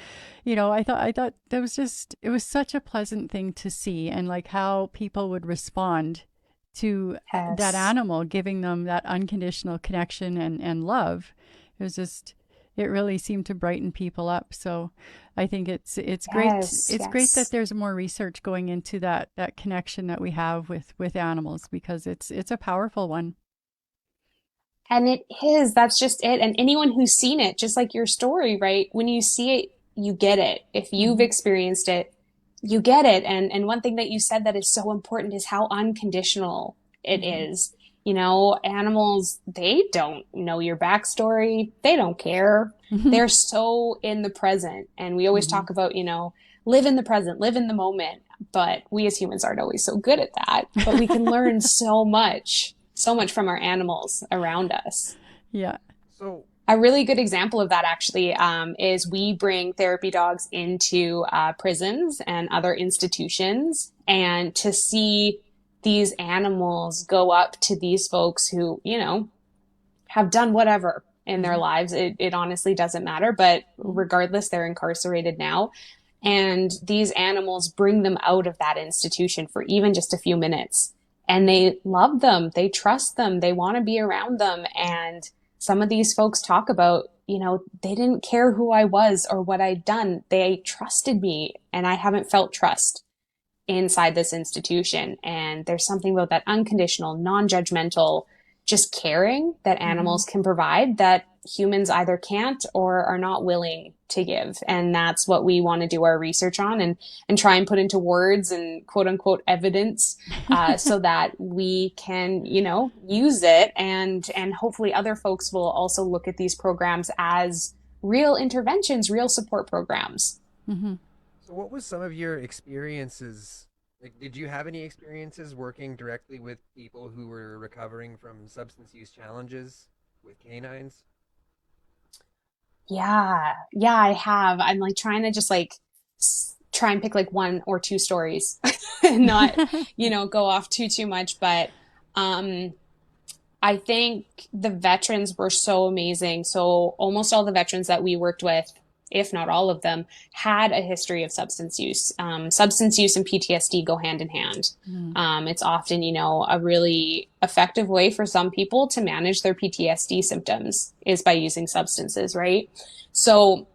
[SPEAKER 2] I thought that was it was such a pleasant thing to see, and like how people would respond to that animal, giving them that unconditional connection and love. It was just, it really seemed to brighten people up. So I think it's great. It's great that there's more research going into that connection that we have with animals, because it's a powerful one.
[SPEAKER 1] And it is, that's just it. And anyone who's seen it, just like your story, right? When you see it, you get it. If you've experienced it, you get it. And one thing that you said that is so important is how unconditional it is. Animals, they don't know your backstory. They don't care. They're so in the present. And we always talk about, live in the present, live in the moment. But we as humans aren't always so good at that. But we can learn so much from our animals around us.
[SPEAKER 2] Yeah.
[SPEAKER 3] So
[SPEAKER 1] A really good example of that actually is we bring therapy dogs into prisons and other institutions, and to see these animals go up to these folks who, you know, have done whatever in their lives. It honestly doesn't matter, but regardless, they're incarcerated now. And these animals bring them out of that institution for even just a few minutes. And they love them. They trust them. They want to be around them. And some of these folks talk about, you know, they didn't care who I was or what I'd done. They trusted me, and I haven't felt trust inside this institution. And there's something about that unconditional, non-judgmental, just caring that animals can provide that humans either can't or are not willing to give. And that's what we want to do our research on, and try and put into words and quote unquote evidence, so that we can, you know, use it, and hopefully other folks will also look at these programs as real interventions, real support programs.
[SPEAKER 2] Mm-hmm.
[SPEAKER 3] So what was some of your experiences? Like, did you have any experiences working directly with people who were recovering from substance use challenges with canines?
[SPEAKER 1] Yeah, I have. I'm like trying to just like try and pick like one or two stories and not, you know, go off too much. But I think the veterans were so amazing. So almost all the veterans that we worked with, if not all of them, had a history of substance use. Substance use and PTSD go hand in hand. It's often, you know, a really effective way for some people to manage their PTSD symptoms is by using substances, right? So,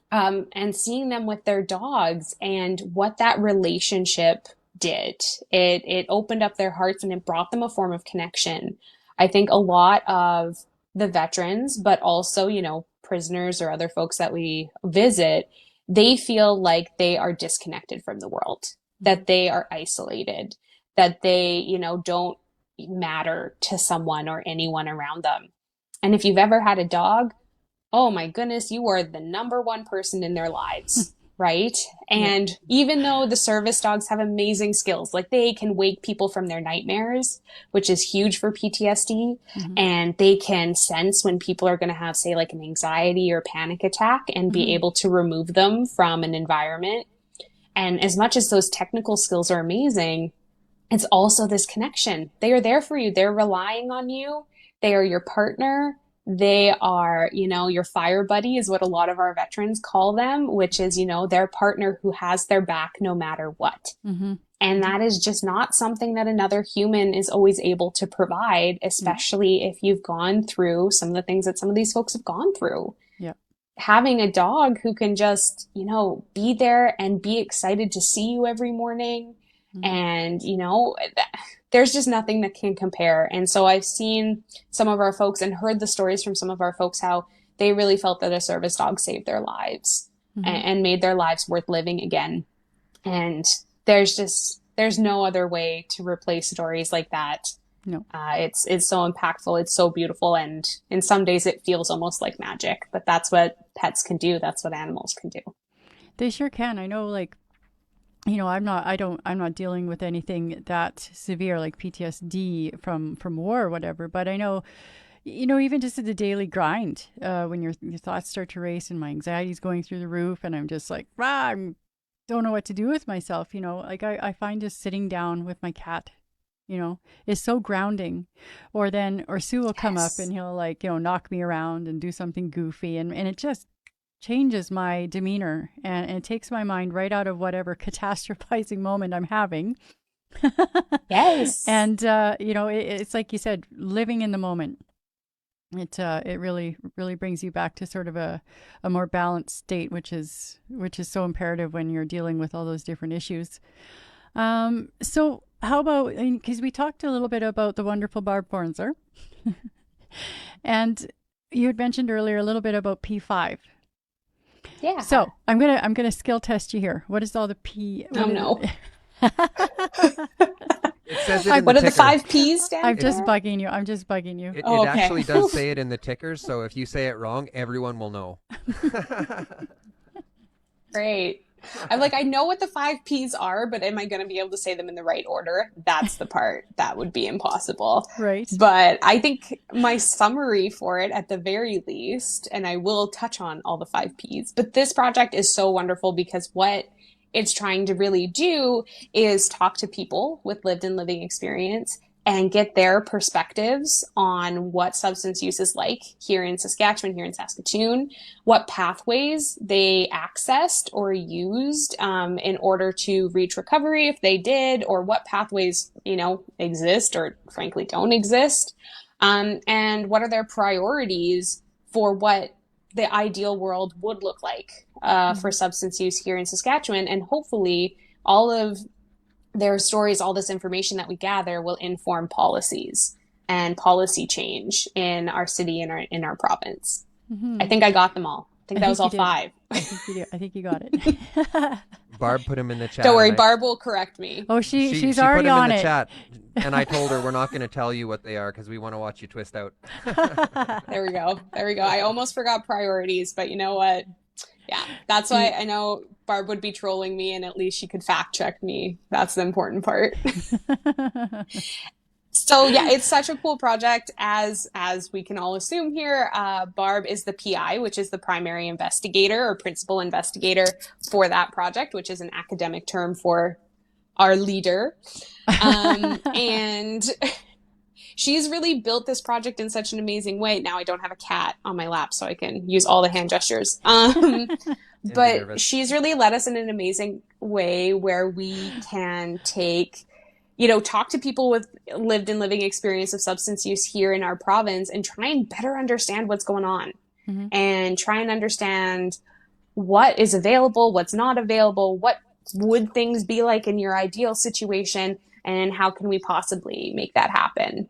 [SPEAKER 1] and seeing them with their dogs and what that relationship did, it opened up their hearts and it brought them a form of connection. I think a lot of the veterans, but also, you know, prisoners or other folks that we visit, they feel like they are disconnected from the world, that they are isolated, that they, you know, don't matter to someone or anyone around them. And if you've ever had a dog, oh my goodness, you are the number one person in their lives. Right. And even though the service dogs have amazing skills, like they can wake people from their nightmares, which is huge for PTSD, and they can sense when people are going to have, say, like an anxiety or panic attack and be able to remove them from an environment. And as much as those technical skills are amazing, it's also this connection. They are there for you. They're relying on you. They are your partner. They are, you know, your fire buddy is what a lot of our veterans call them, which is, you know, their partner who has their back no matter what. And that is just not something that another human is always able to provide, especially if you've gone through some of the things that some of these folks have gone through. Having a dog who can just, you know, be there and be excited to see you every morning. And, you know, there's just nothing that can compare. And so I've seen some of our folks and heard the stories from some of our folks, how they really felt that a service dog saved their lives and made their lives worth living again. And there's no other way to replace stories like that.
[SPEAKER 2] No.
[SPEAKER 1] It's so impactful. It's so beautiful. And in some days it feels almost like magic, but that's what pets can do. That's what animals can do.
[SPEAKER 2] They sure can. I know, like, you know, I'm not dealing with anything that severe like PTSD from war or whatever, but I know, you know, even just at the daily grind, when your thoughts start to race and my anxiety is going through the roof and I'm just like, I don't know what to do with myself. You know, like I find just sitting down with my cat, you know, is so grounding. Or Sue will come up and he'll, like, you know, knock me around and do something goofy. And it just changes my demeanor and it takes my mind right out of whatever catastrophizing moment I'm having.
[SPEAKER 1] Yes.
[SPEAKER 2] And, you know, it's like you said, living in the moment. It really brings you back to sort of a more balanced state, which is so imperative when you're dealing with all those different issues. So how about, because we talked a little bit about the wonderful Barb Fornser, and you had mentioned earlier a little bit about P5.
[SPEAKER 1] Yeah.
[SPEAKER 2] So I'm gonna skill test you here. What is all the P?
[SPEAKER 1] Oh no.
[SPEAKER 3] It says it in
[SPEAKER 1] what
[SPEAKER 3] the
[SPEAKER 1] are the
[SPEAKER 3] ticker.
[SPEAKER 1] 5 P's down
[SPEAKER 2] I'm
[SPEAKER 1] there?
[SPEAKER 2] just bugging you. I'm just bugging you.
[SPEAKER 3] It
[SPEAKER 1] okay.
[SPEAKER 3] actually does say it in the tickers, so if you say it wrong, everyone will know.
[SPEAKER 1] Great. I'm like, I know what the 5 Ps are, but am I going to be able to say them in the right order? That's the part that would be impossible.
[SPEAKER 2] Right.
[SPEAKER 1] But I think my summary for it at the very least, and I will touch on all the 5 Ps, but this project is so wonderful because what it's trying to really do is talk to people with lived and living experience and get their perspectives on what substance use is like here in Saskatchewan, here in Saskatoon, what pathways they accessed or used in order to reach recovery if they did, or what pathways, exist or frankly don't exist, and what are their priorities for what the ideal world would look like for substance use here in Saskatchewan. And hopefully all of their stories, all this information that we gather will inform policies and policy change in our city and in our province. I think I got them all. I think that was all 5.
[SPEAKER 2] I think you got it.
[SPEAKER 3] Barb put him in the chat.
[SPEAKER 1] Don't worry, Barb will correct me.
[SPEAKER 2] Oh, she's
[SPEAKER 3] she
[SPEAKER 2] already
[SPEAKER 3] put him
[SPEAKER 2] on
[SPEAKER 3] in the
[SPEAKER 2] it.
[SPEAKER 3] chat, and I told her we're not going to tell you what they are because we want to watch you twist out.
[SPEAKER 1] There we go. I almost forgot priorities, but you know what? Yeah, that's why I know Barb would be trolling me, and at least she could fact check me. That's the important part. So yeah, it's such a cool project. As we can all assume here, Barb is the PI, which is the primary investigator or principal investigator for that project, which is an academic term for our leader. And she's really built this project in such an amazing way. Now I don't have a cat on my lap, so I can use all the hand gestures. But she's really led us in an amazing way where we can talk to people with lived and living experience of substance use here in our province and try and better understand what's going on and try and understand what is available, what's not available, what would things be like in your ideal situation, and how can we possibly make that happen.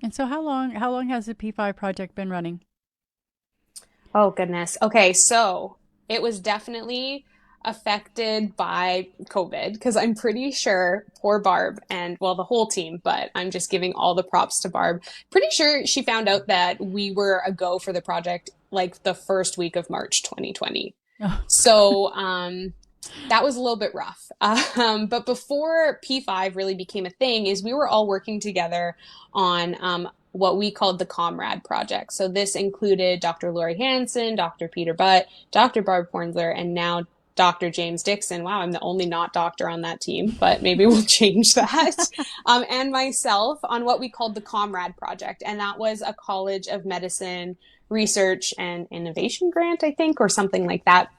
[SPEAKER 2] And so how long has the P5 project been running?
[SPEAKER 1] Oh, goodness. Okay, so it was definitely affected by COVID because I'm pretty sure poor Barb and, well, the whole team, but I'm just giving all the props to Barb. Pretty sure she found out that we were a go for the project like the first week of March 2020. Oh. So that was a little bit rough. But before P5 really became a thing is we were all working together on what we called the Comrade Project. So this included Dr. Lori Hansen, Dr. Peter Butt, Dr. Barb Hornsler, and now Dr. James Dixon. Wow, I'm the only not doctor on that team, but maybe we'll change that. And myself on what we called the Comrade Project. And that was a College of Medicine Research and Innovation grant, I think, or something like that.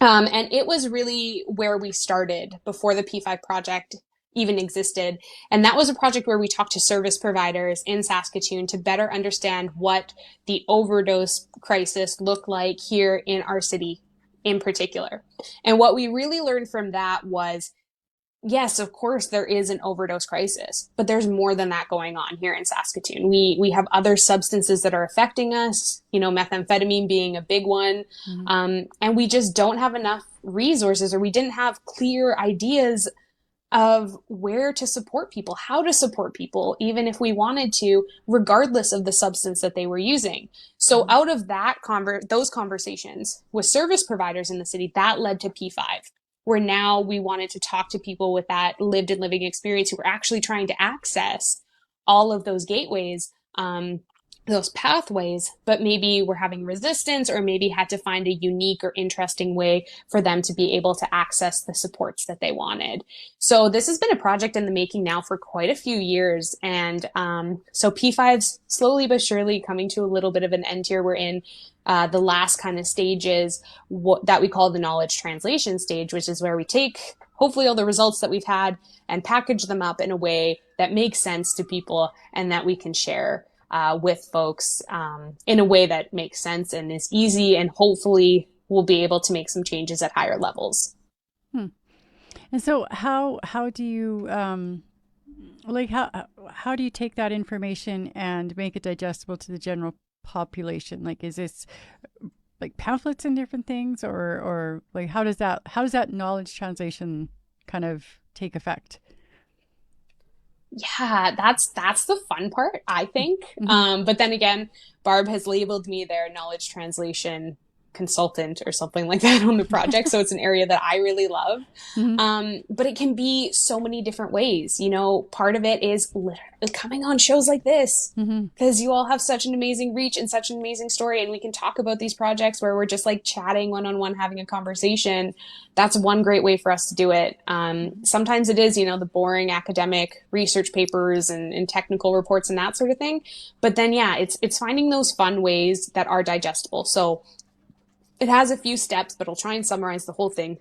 [SPEAKER 1] And it was really where we started before the P5 project even existed. And that was a project where we talked to service providers in Saskatoon to better understand what the overdose crisis looked like here in our city in particular. And what we really learned from that was, yes, of course, there is an overdose crisis, but there's more than that going on here in Saskatoon. We have other substances that are affecting us, methamphetamine being a big one. And we just don't have enough resources, or we didn't have clear ideas of where to support people, how to support people, even if we wanted to, regardless of the substance that they were using. So out of that those conversations with service providers in the city, that led to P5, where now we wanted to talk to people with that lived and living experience who were actually trying to access all of those gateways, those pathways, but maybe were having resistance or maybe had to find a unique or interesting way for them to be able to access the supports that they wanted. So this has been a project in the making now for quite a few years. And so P5's slowly but surely coming to a little bit of an end here. We're in the last kind of stages that we call the knowledge translation stage, which is where we take hopefully all the results that we've had and package them up in a way that makes sense to people and that we can share with folks in a way that makes sense and is easy, and hopefully we'll be able to make some changes at higher levels.
[SPEAKER 2] And so how do you how do you take that information and make it digestible to the general population? Like, is this like pamphlets and different things, or like how does that knowledge translation kind of take effect?
[SPEAKER 1] Yeah, that's the fun part, I think. But then again, Barb has labeled me their knowledge translation consultant or something like that on the project. So it's an area that I really love.
[SPEAKER 2] Mm-hmm.
[SPEAKER 1] But it can be so many different ways. You know, part of it is literally coming on shows like this
[SPEAKER 2] Mm-hmm.
[SPEAKER 1] because you all have such an amazing reach and such an amazing story. And we can talk about these projects where we're just like chatting one-on-one, having a conversation. That's one great way for us to do it. Sometimes it is, you know, the boring academic research papers and technical reports and that sort of thing. But then, yeah, it's finding those fun ways that are digestible. So it has a few steps, but I'll try and summarize the whole thing.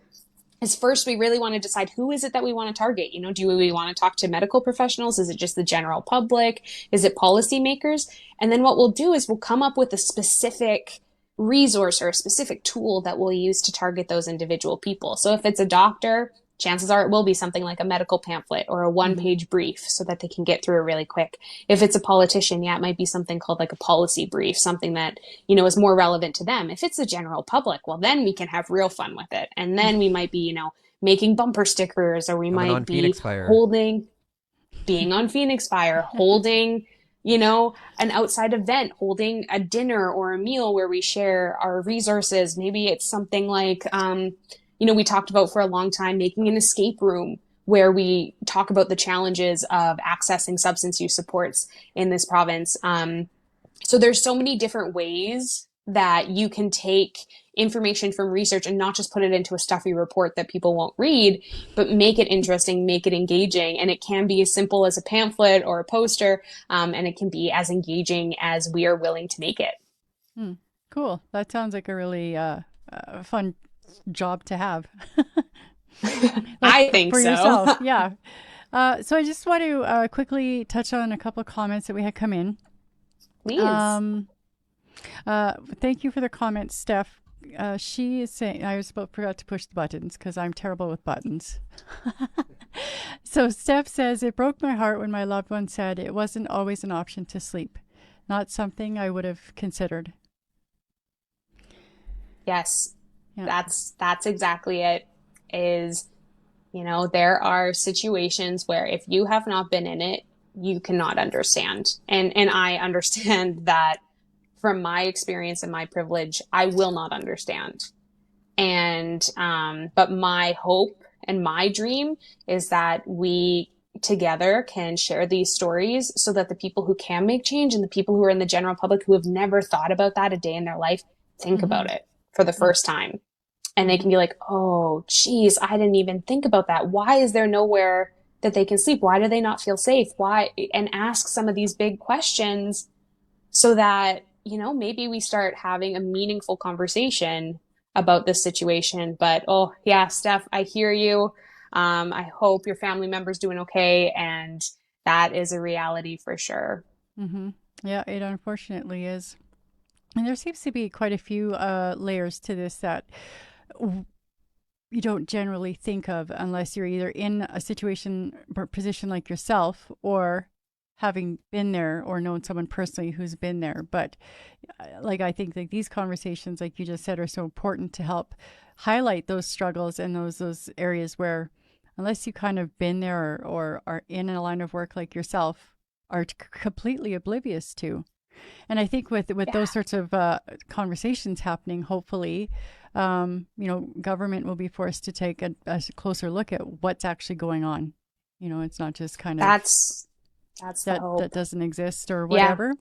[SPEAKER 1] Is first, we really want to decide who is it that we want to target. You know, do we want to talk to medical professionals? Is it just the general public? Is it policymakers? And then what we'll do is we'll come up with a specific resource or a specific tool that we'll use to target those individual people. So if it's a doctor, chances are it will be something like a medical pamphlet or a one-page brief so that they can get through it really quick. If it's a politician, yeah, it might be something called like a policy brief, something that, you know, is more relevant to them. If it's the general public, well, then we can have real fun with it. And then we might be, you know, making bumper stickers, or we
[SPEAKER 3] Coming
[SPEAKER 1] might
[SPEAKER 3] on
[SPEAKER 1] be
[SPEAKER 3] Phoenix Fire.
[SPEAKER 1] being on Phoenix Fire, holding, you know, an outside event, holding a dinner or a meal where we share our resources. Maybe it's something like, you know, we talked about for a long time making an escape room where we talk about the challenges of accessing substance use supports in this province. So there's so many different ways that you can take information from research and not just put it into a stuffy report that people won't read, but make it interesting, make it engaging. And it can be as simple as a pamphlet or a poster, and it can be as engaging as we are willing to make it.
[SPEAKER 2] Cool. That sounds like a really fun job to have.
[SPEAKER 1] I think
[SPEAKER 2] for
[SPEAKER 1] so.
[SPEAKER 2] yourself. Yeah. So I just want to quickly touch on a couple of comments that we had come in.
[SPEAKER 1] Please.
[SPEAKER 2] Thank you for the comments, Steph. She is saying, forgot to push the buttons because I'm terrible with buttons. So Steph says, it broke my heart when my loved one said it wasn't always an option to sleep. Not something I would have considered.
[SPEAKER 1] Yes.
[SPEAKER 2] Yeah.
[SPEAKER 1] That's exactly it. Is, you know, there are situations where if you have not been in it, you cannot understand. And I understand that from my experience and my privilege, I will not understand. And but my hope and my dream is that we together can share these stories so that the people who can make change and the people who are in the general public who have never thought about that a day in their life think about it for the first time. And they can be like, oh, geez, I didn't even think about that. Why is there nowhere that they can sleep? Why do they not feel safe? Why? And ask some of these big questions so that, you know, maybe we start having a meaningful conversation about this situation. But, oh, yeah, Steph, I hear you. I hope your family member's doing okay. And that is a reality for sure.
[SPEAKER 2] Mm-hmm. Yeah, it unfortunately is. And there seems to be quite a few layers to this that you don't generally think of unless you're either in a situation or position like yourself or having been there or known someone personally who's been there. But like, I think like these conversations, like you just said, are so important to help highlight those struggles and those areas where, unless you kind of been there or are in a line of work like yourself, are completely oblivious to. And I think with those sorts of conversations happening, hopefully, you know, government will be forced to take a closer look at what's actually going on. You know, it's not just kind of
[SPEAKER 1] that's the hope.
[SPEAKER 2] That doesn't exist or whatever.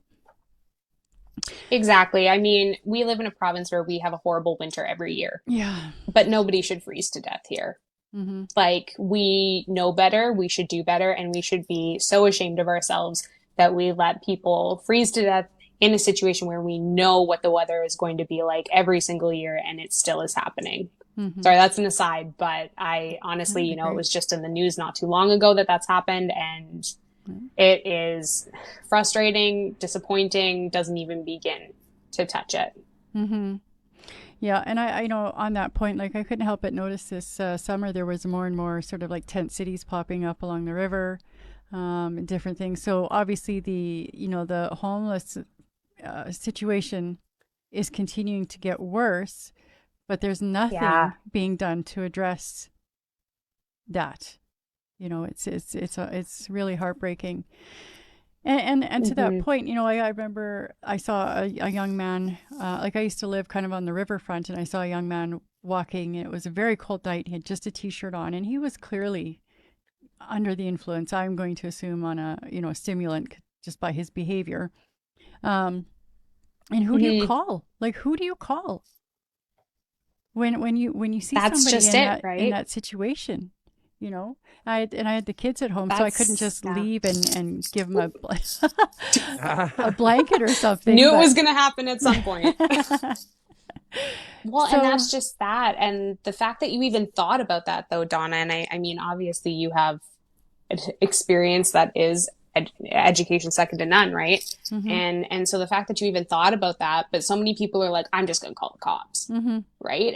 [SPEAKER 1] Yeah. Exactly. I mean, we live in a province where we have a horrible winter every year.
[SPEAKER 2] Yeah.
[SPEAKER 1] But nobody should freeze to death here.
[SPEAKER 2] Mm-hmm.
[SPEAKER 1] Like, we know better, we should do better, and we should be so ashamed of ourselves that we let people freeze to death in a situation where we know what the weather is going to be like every single year, and it still is happening. Mm-hmm. Sorry, that's an aside, but I honestly, you know, it was just in the news not too long ago that that's happened, and it is frustrating, disappointing, doesn't even begin to touch it.
[SPEAKER 2] Mm-hmm. Yeah, and I know on that point, like I couldn't help but notice this summer there was more and more sort of like tent cities popping up along the river, and different things. So obviously the homeless situation is continuing to get worse, but there's nothing being done to address that. You know, it's really heartbreaking. And to that
[SPEAKER 1] Hmm.
[SPEAKER 2] point, I remember I saw a young man, like I used to live kind of on the riverfront, and I saw a young man walking. It was a very cold night. He had just a t-shirt on, and he was clearly under the influence. I'm going to assume on a stimulant just by his behavior. Um, and who do you
[SPEAKER 1] Hmm.
[SPEAKER 2] call? Like, who do you call when you see
[SPEAKER 1] That's
[SPEAKER 2] somebody
[SPEAKER 1] just
[SPEAKER 2] in
[SPEAKER 1] it,
[SPEAKER 2] that
[SPEAKER 1] right?
[SPEAKER 2] situation? I had the kids at home, so I couldn't
[SPEAKER 1] That's
[SPEAKER 2] just
[SPEAKER 1] yeah.
[SPEAKER 2] leave and give them a blanket or something.
[SPEAKER 1] Knew it
[SPEAKER 2] But
[SPEAKER 1] was going to happen at some point. Well, and
[SPEAKER 2] so
[SPEAKER 1] that's just that. And the fact that you even thought about that, though, Donna, and I mean, obviously you have experience that is education second to none, right?
[SPEAKER 2] hmm
[SPEAKER 1] And so the fact that you even thought about that, but so many people are like, I'm just going to call the cops,
[SPEAKER 2] hmm
[SPEAKER 1] right?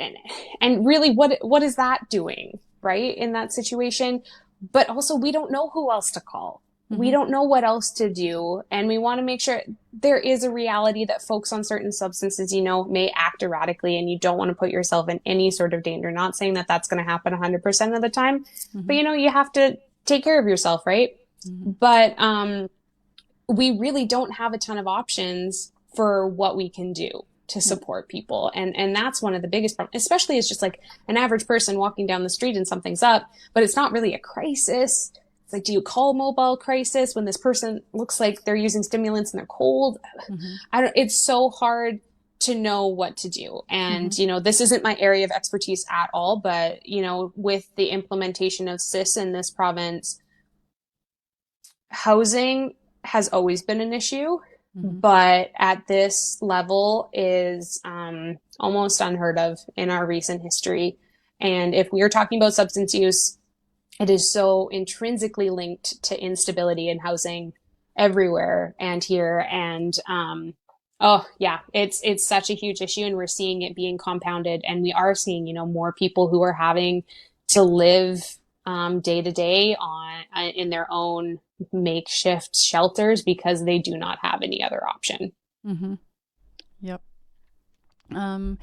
[SPEAKER 1] And really, what is that doing, right, in that situation? But also, we don't know who else to call. We
[SPEAKER 2] hmm
[SPEAKER 1] don't know what else to do, and we want to make sure there is a reality that folks on certain substances, may act erratically, and you don't want to put yourself in any sort of danger. Not saying that that's going to happen 100% of the time, but
[SPEAKER 2] hmm
[SPEAKER 1] you have to take care of yourself, right?
[SPEAKER 2] hmm
[SPEAKER 1] But we really don't have a ton of options for what we can do to
[SPEAKER 2] yeah.
[SPEAKER 1] support people. And that's one of the biggest problems, especially as just like an average person walking down the street and something's up, but it's not really a crisis. It's like, do you call mobile crisis when this person looks like they're using stimulants and they're cold?
[SPEAKER 2] hmm
[SPEAKER 1] It's so hard to know what to do.
[SPEAKER 2] hmm
[SPEAKER 1] And, this isn't my area of expertise at all, but, with the implementation of CIS in this province, housing has always been an issue,
[SPEAKER 2] hmm
[SPEAKER 1] but at this level is almost unheard of in our recent history. And if we are talking about substance use, it is so intrinsically linked to instability in housing everywhere and here. And oh yeah, it's such a huge issue, and we're seeing it being compounded. And we are seeing, more people who are having to live day to day on in their own makeshift shelters because they do not have any other option.
[SPEAKER 2] hmm Yep. Um,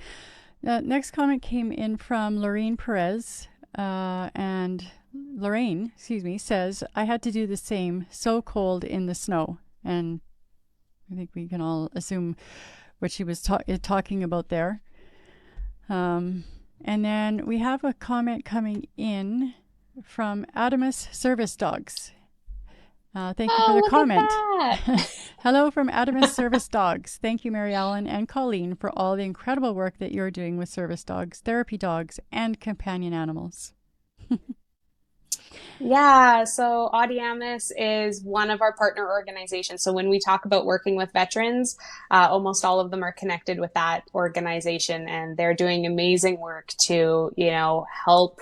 [SPEAKER 2] the next comment came in from Lorraine Perez, and Lorraine, excuse me, says, I had to do the same, so cold in the snow. And I think we can all assume what she was talking about there. Um, and then we have a comment coming in from Adamus Service Dogs. Thank you for
[SPEAKER 1] Oh,
[SPEAKER 2] the
[SPEAKER 1] look at
[SPEAKER 2] comment.
[SPEAKER 1] that.
[SPEAKER 2] Hello from Adamus Service Dogs. Thank you, Maryellen and Colleen, for all the incredible work that you're doing with service dogs, therapy dogs, and companion animals.
[SPEAKER 1] Yeah, so Audiamus is one of our partner organizations. So when we talk about working with veterans, almost all of them are connected with that organization, and they're doing amazing work to, help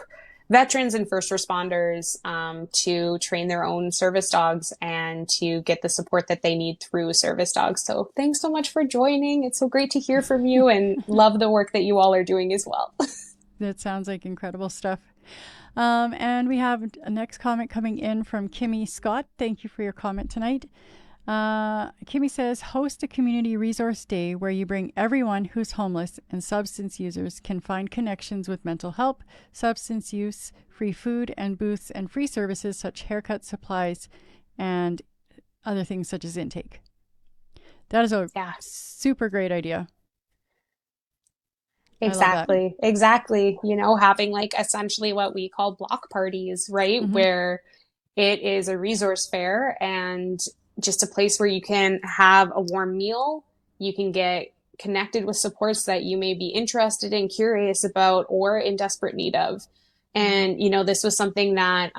[SPEAKER 1] veterans and first responders to train their own service dogs and to get the support that they need through service dogs. So thanks so much for joining. It's so great to hear from you, and love the work that you all are doing as well.
[SPEAKER 2] That sounds like incredible stuff. And we have a next comment coming in from Kimmy Scott. Thank you for your comment tonight. Kimmy says, host a community resource day where you bring everyone who's homeless and substance users can find connections with mental health, substance use, free food and booths, and free services such haircut supplies and other things such as intake. That is a
[SPEAKER 1] Yeah.
[SPEAKER 2] super great idea. I love that.
[SPEAKER 1] Exactly. Having like essentially what we call block parties, right?
[SPEAKER 2] Mm-hmm.
[SPEAKER 1] Where it is a resource fair and just a place where you can have a warm meal. You can get connected with supports that you may be interested in, curious about, or in desperate need of. And, this was something that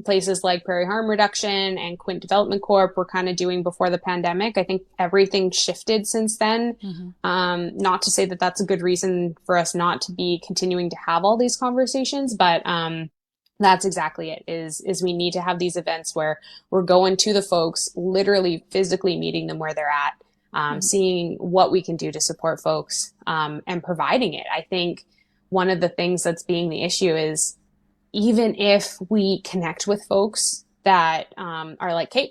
[SPEAKER 1] places like Prairie Harm Reduction and Quint Development Corp were kind of doing before the pandemic. I think everything shifted since then.
[SPEAKER 2] Mm-hmm.
[SPEAKER 1] Not to say that that's a good reason for us not to be continuing to have all these conversations, but that's exactly it, is we need to have these events where we're going to the folks, literally physically meeting them where they're at, seeing what we can do to support folks, and providing it. I think one of the things that's being the issue is, even if we connect with folks that are like, hey,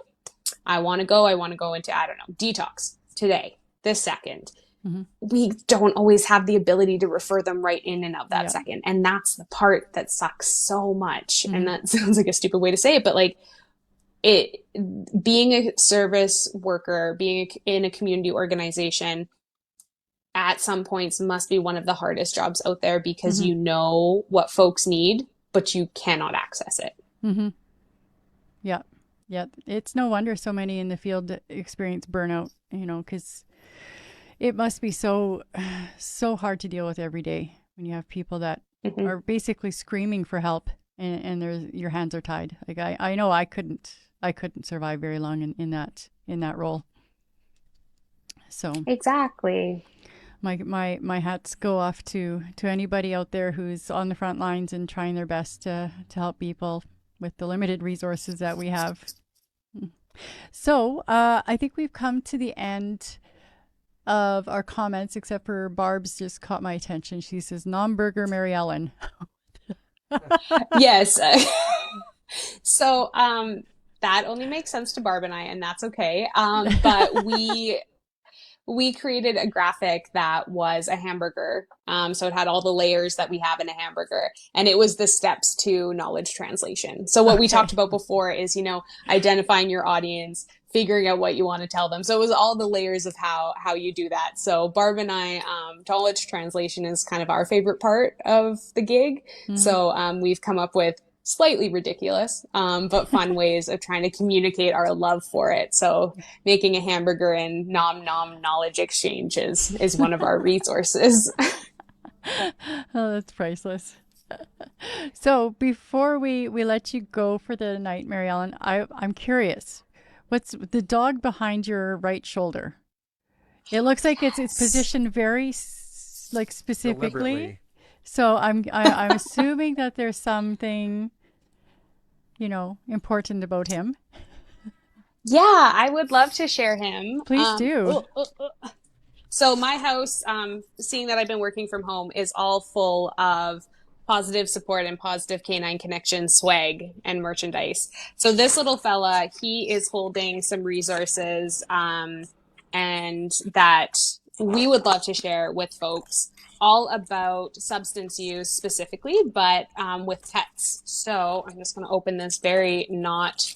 [SPEAKER 1] I want to go into, I don't know, detox today, this second.
[SPEAKER 2] Mm-hmm.
[SPEAKER 1] We don't always have the ability to refer them right in and of that
[SPEAKER 2] Yeah.
[SPEAKER 1] second. And that's the part that sucks so much.
[SPEAKER 2] Mm-hmm.
[SPEAKER 1] And that sounds like a stupid way to say it, but like, it being a service worker, being in a community organization at some points must be one of the hardest jobs out there because
[SPEAKER 2] Mm-hmm.
[SPEAKER 1] you know what folks need, but you cannot access it.
[SPEAKER 2] Mm-hmm. Yeah. Yeah. It's no wonder so many in the field experience burnout, because it must be so, so hard to deal with every day when you have people that
[SPEAKER 1] Mhm.
[SPEAKER 2] are basically screaming for help, and your hands are tied. Like I know I couldn't survive very long in that role. So
[SPEAKER 1] Exactly.
[SPEAKER 2] my hats go off to anybody out there who's on the front lines and trying their best to help people with the limited resources that we have. So I think we've come to the end of our comments, except for Barb's just caught my attention. She says, "Non-burger Maryellen."
[SPEAKER 1] Yes. So, that only makes sense to Barb and I, and that's okay. But we created a graphic that was a hamburger. So it had all the layers that we have in a hamburger, and it was the steps to knowledge translation. So what we talked
[SPEAKER 2] Okay.
[SPEAKER 1] about before is, identifying your audience, figuring out what you want to tell them. So it was all the layers of how you do that. So Barb and I, knowledge translation is kind of our favorite part of the gig.
[SPEAKER 2] Mhm.
[SPEAKER 1] So we've come up with slightly ridiculous, but fun ways of trying to communicate our love for it. So making a hamburger and nom nom knowledge exchanges is one of our resources.
[SPEAKER 2] Oh, that's priceless. So before we let you go for the night, Mary Ellen, I'm curious. What's the dog behind your right shoulder? It looks like it's
[SPEAKER 1] Yes.
[SPEAKER 2] positioned very like specifically.
[SPEAKER 3] Deliberately.
[SPEAKER 2] So I'm assuming that there's something, important about him.
[SPEAKER 1] Yeah, I would love to share him.
[SPEAKER 2] Please do.
[SPEAKER 1] So my house, seeing that I've been working from home, is all full of positive support and positive canine connection swag and merchandise. So this little fella, he is holding some resources, and that we would love to share with folks all about substance use specifically, but with pets. So I'm just going to open this very not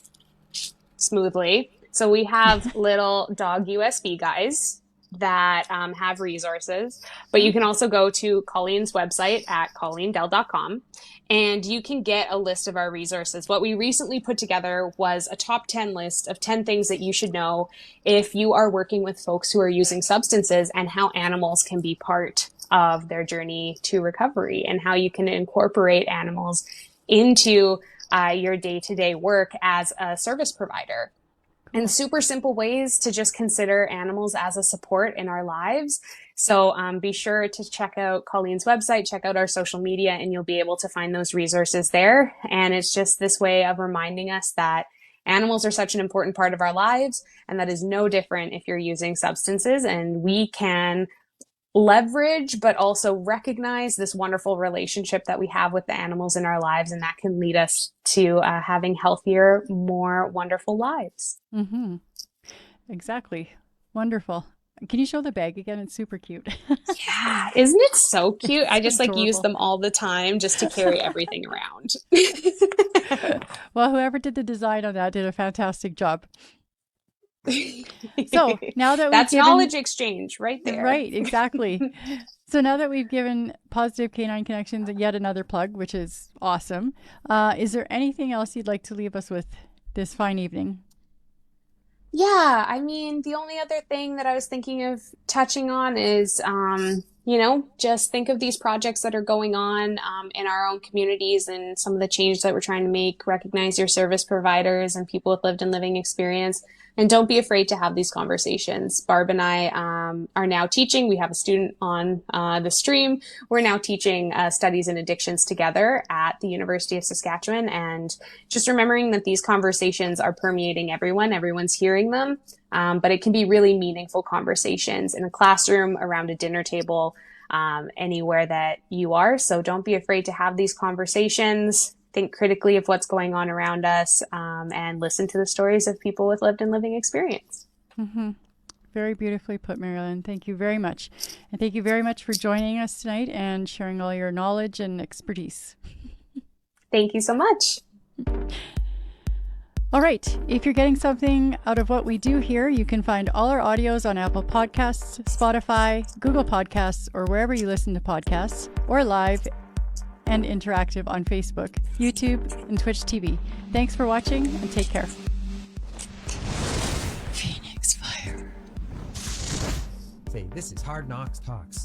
[SPEAKER 1] smoothly. So we have little dog USB guys that have resources, but you can also go to Colleen's website at colleendell.com, and you can get a list of our resources. What we recently put together was a top 10 list of 10 things that you should know if you are working with folks who are using substances, and how animals can be part of their journey to recovery, and how you can incorporate animals into your day-to-day work as a service provider. And
[SPEAKER 2] Cool.
[SPEAKER 1] super simple ways to just consider animals as a support in our lives. So be sure to check out Colleen's website, check out our social media, and you'll be able to find those resources there. And it's just this way of reminding us that animals are such an important part of our lives, and that is no different if you're using substances. And we can leverage, but also recognize this wonderful relationship that we have with the animals in our lives, and that can lead us to having healthier, more wonderful lives.
[SPEAKER 2] Mm-hmm. Exactly. Wonderful. Can you show the bag again? It's super cute.
[SPEAKER 1] Yeah, isn't it so cute?
[SPEAKER 2] It's
[SPEAKER 1] I just use
[SPEAKER 2] adorable.
[SPEAKER 1] them all the time just to carry everything around.
[SPEAKER 2] Well, whoever did the design on that did a fantastic job. So now that we've
[SPEAKER 1] That's
[SPEAKER 2] given,
[SPEAKER 1] knowledge exchange right there.
[SPEAKER 2] right, exactly. So now that we've given Positive Canine Connections yet another plug, which is awesome, is there anything else you'd like to leave us with this fine evening?
[SPEAKER 1] Yeah, I mean, the only other thing that I was thinking of touching on is, just think of these projects that are going on in our own communities, and some of the change that we're trying to make. Recognize your service providers and people with lived and living experience. And don't be afraid to have these conversations. Barb and I are now teaching. We have a student on the stream. We're now teaching studies in addictions together at the University of Saskatchewan. And just remembering that these conversations are permeating everyone. Everyone's hearing them. But it can be really meaningful conversations in a classroom, around a dinner table, anywhere that you are. So don't be afraid to have these conversations. Think critically of what's going on around us, and listen to the stories of people with lived and living experience.
[SPEAKER 2] Mm-hmm. Very beautifully put, Maryellen. Thank you very much. And thank you very much for joining us tonight and sharing all your knowledge and expertise.
[SPEAKER 1] Thank you so much.
[SPEAKER 2] All right. If you're getting something out of what we do here, you can find all our audios on Apple Podcasts, Spotify, Google Podcasts, or wherever you listen to podcasts, or live and interactive on Facebook, YouTube, and Twitch TV. Thanks for watching and take care. Phoenix Fire.
[SPEAKER 4] Say, this is Hard Knocks Talks.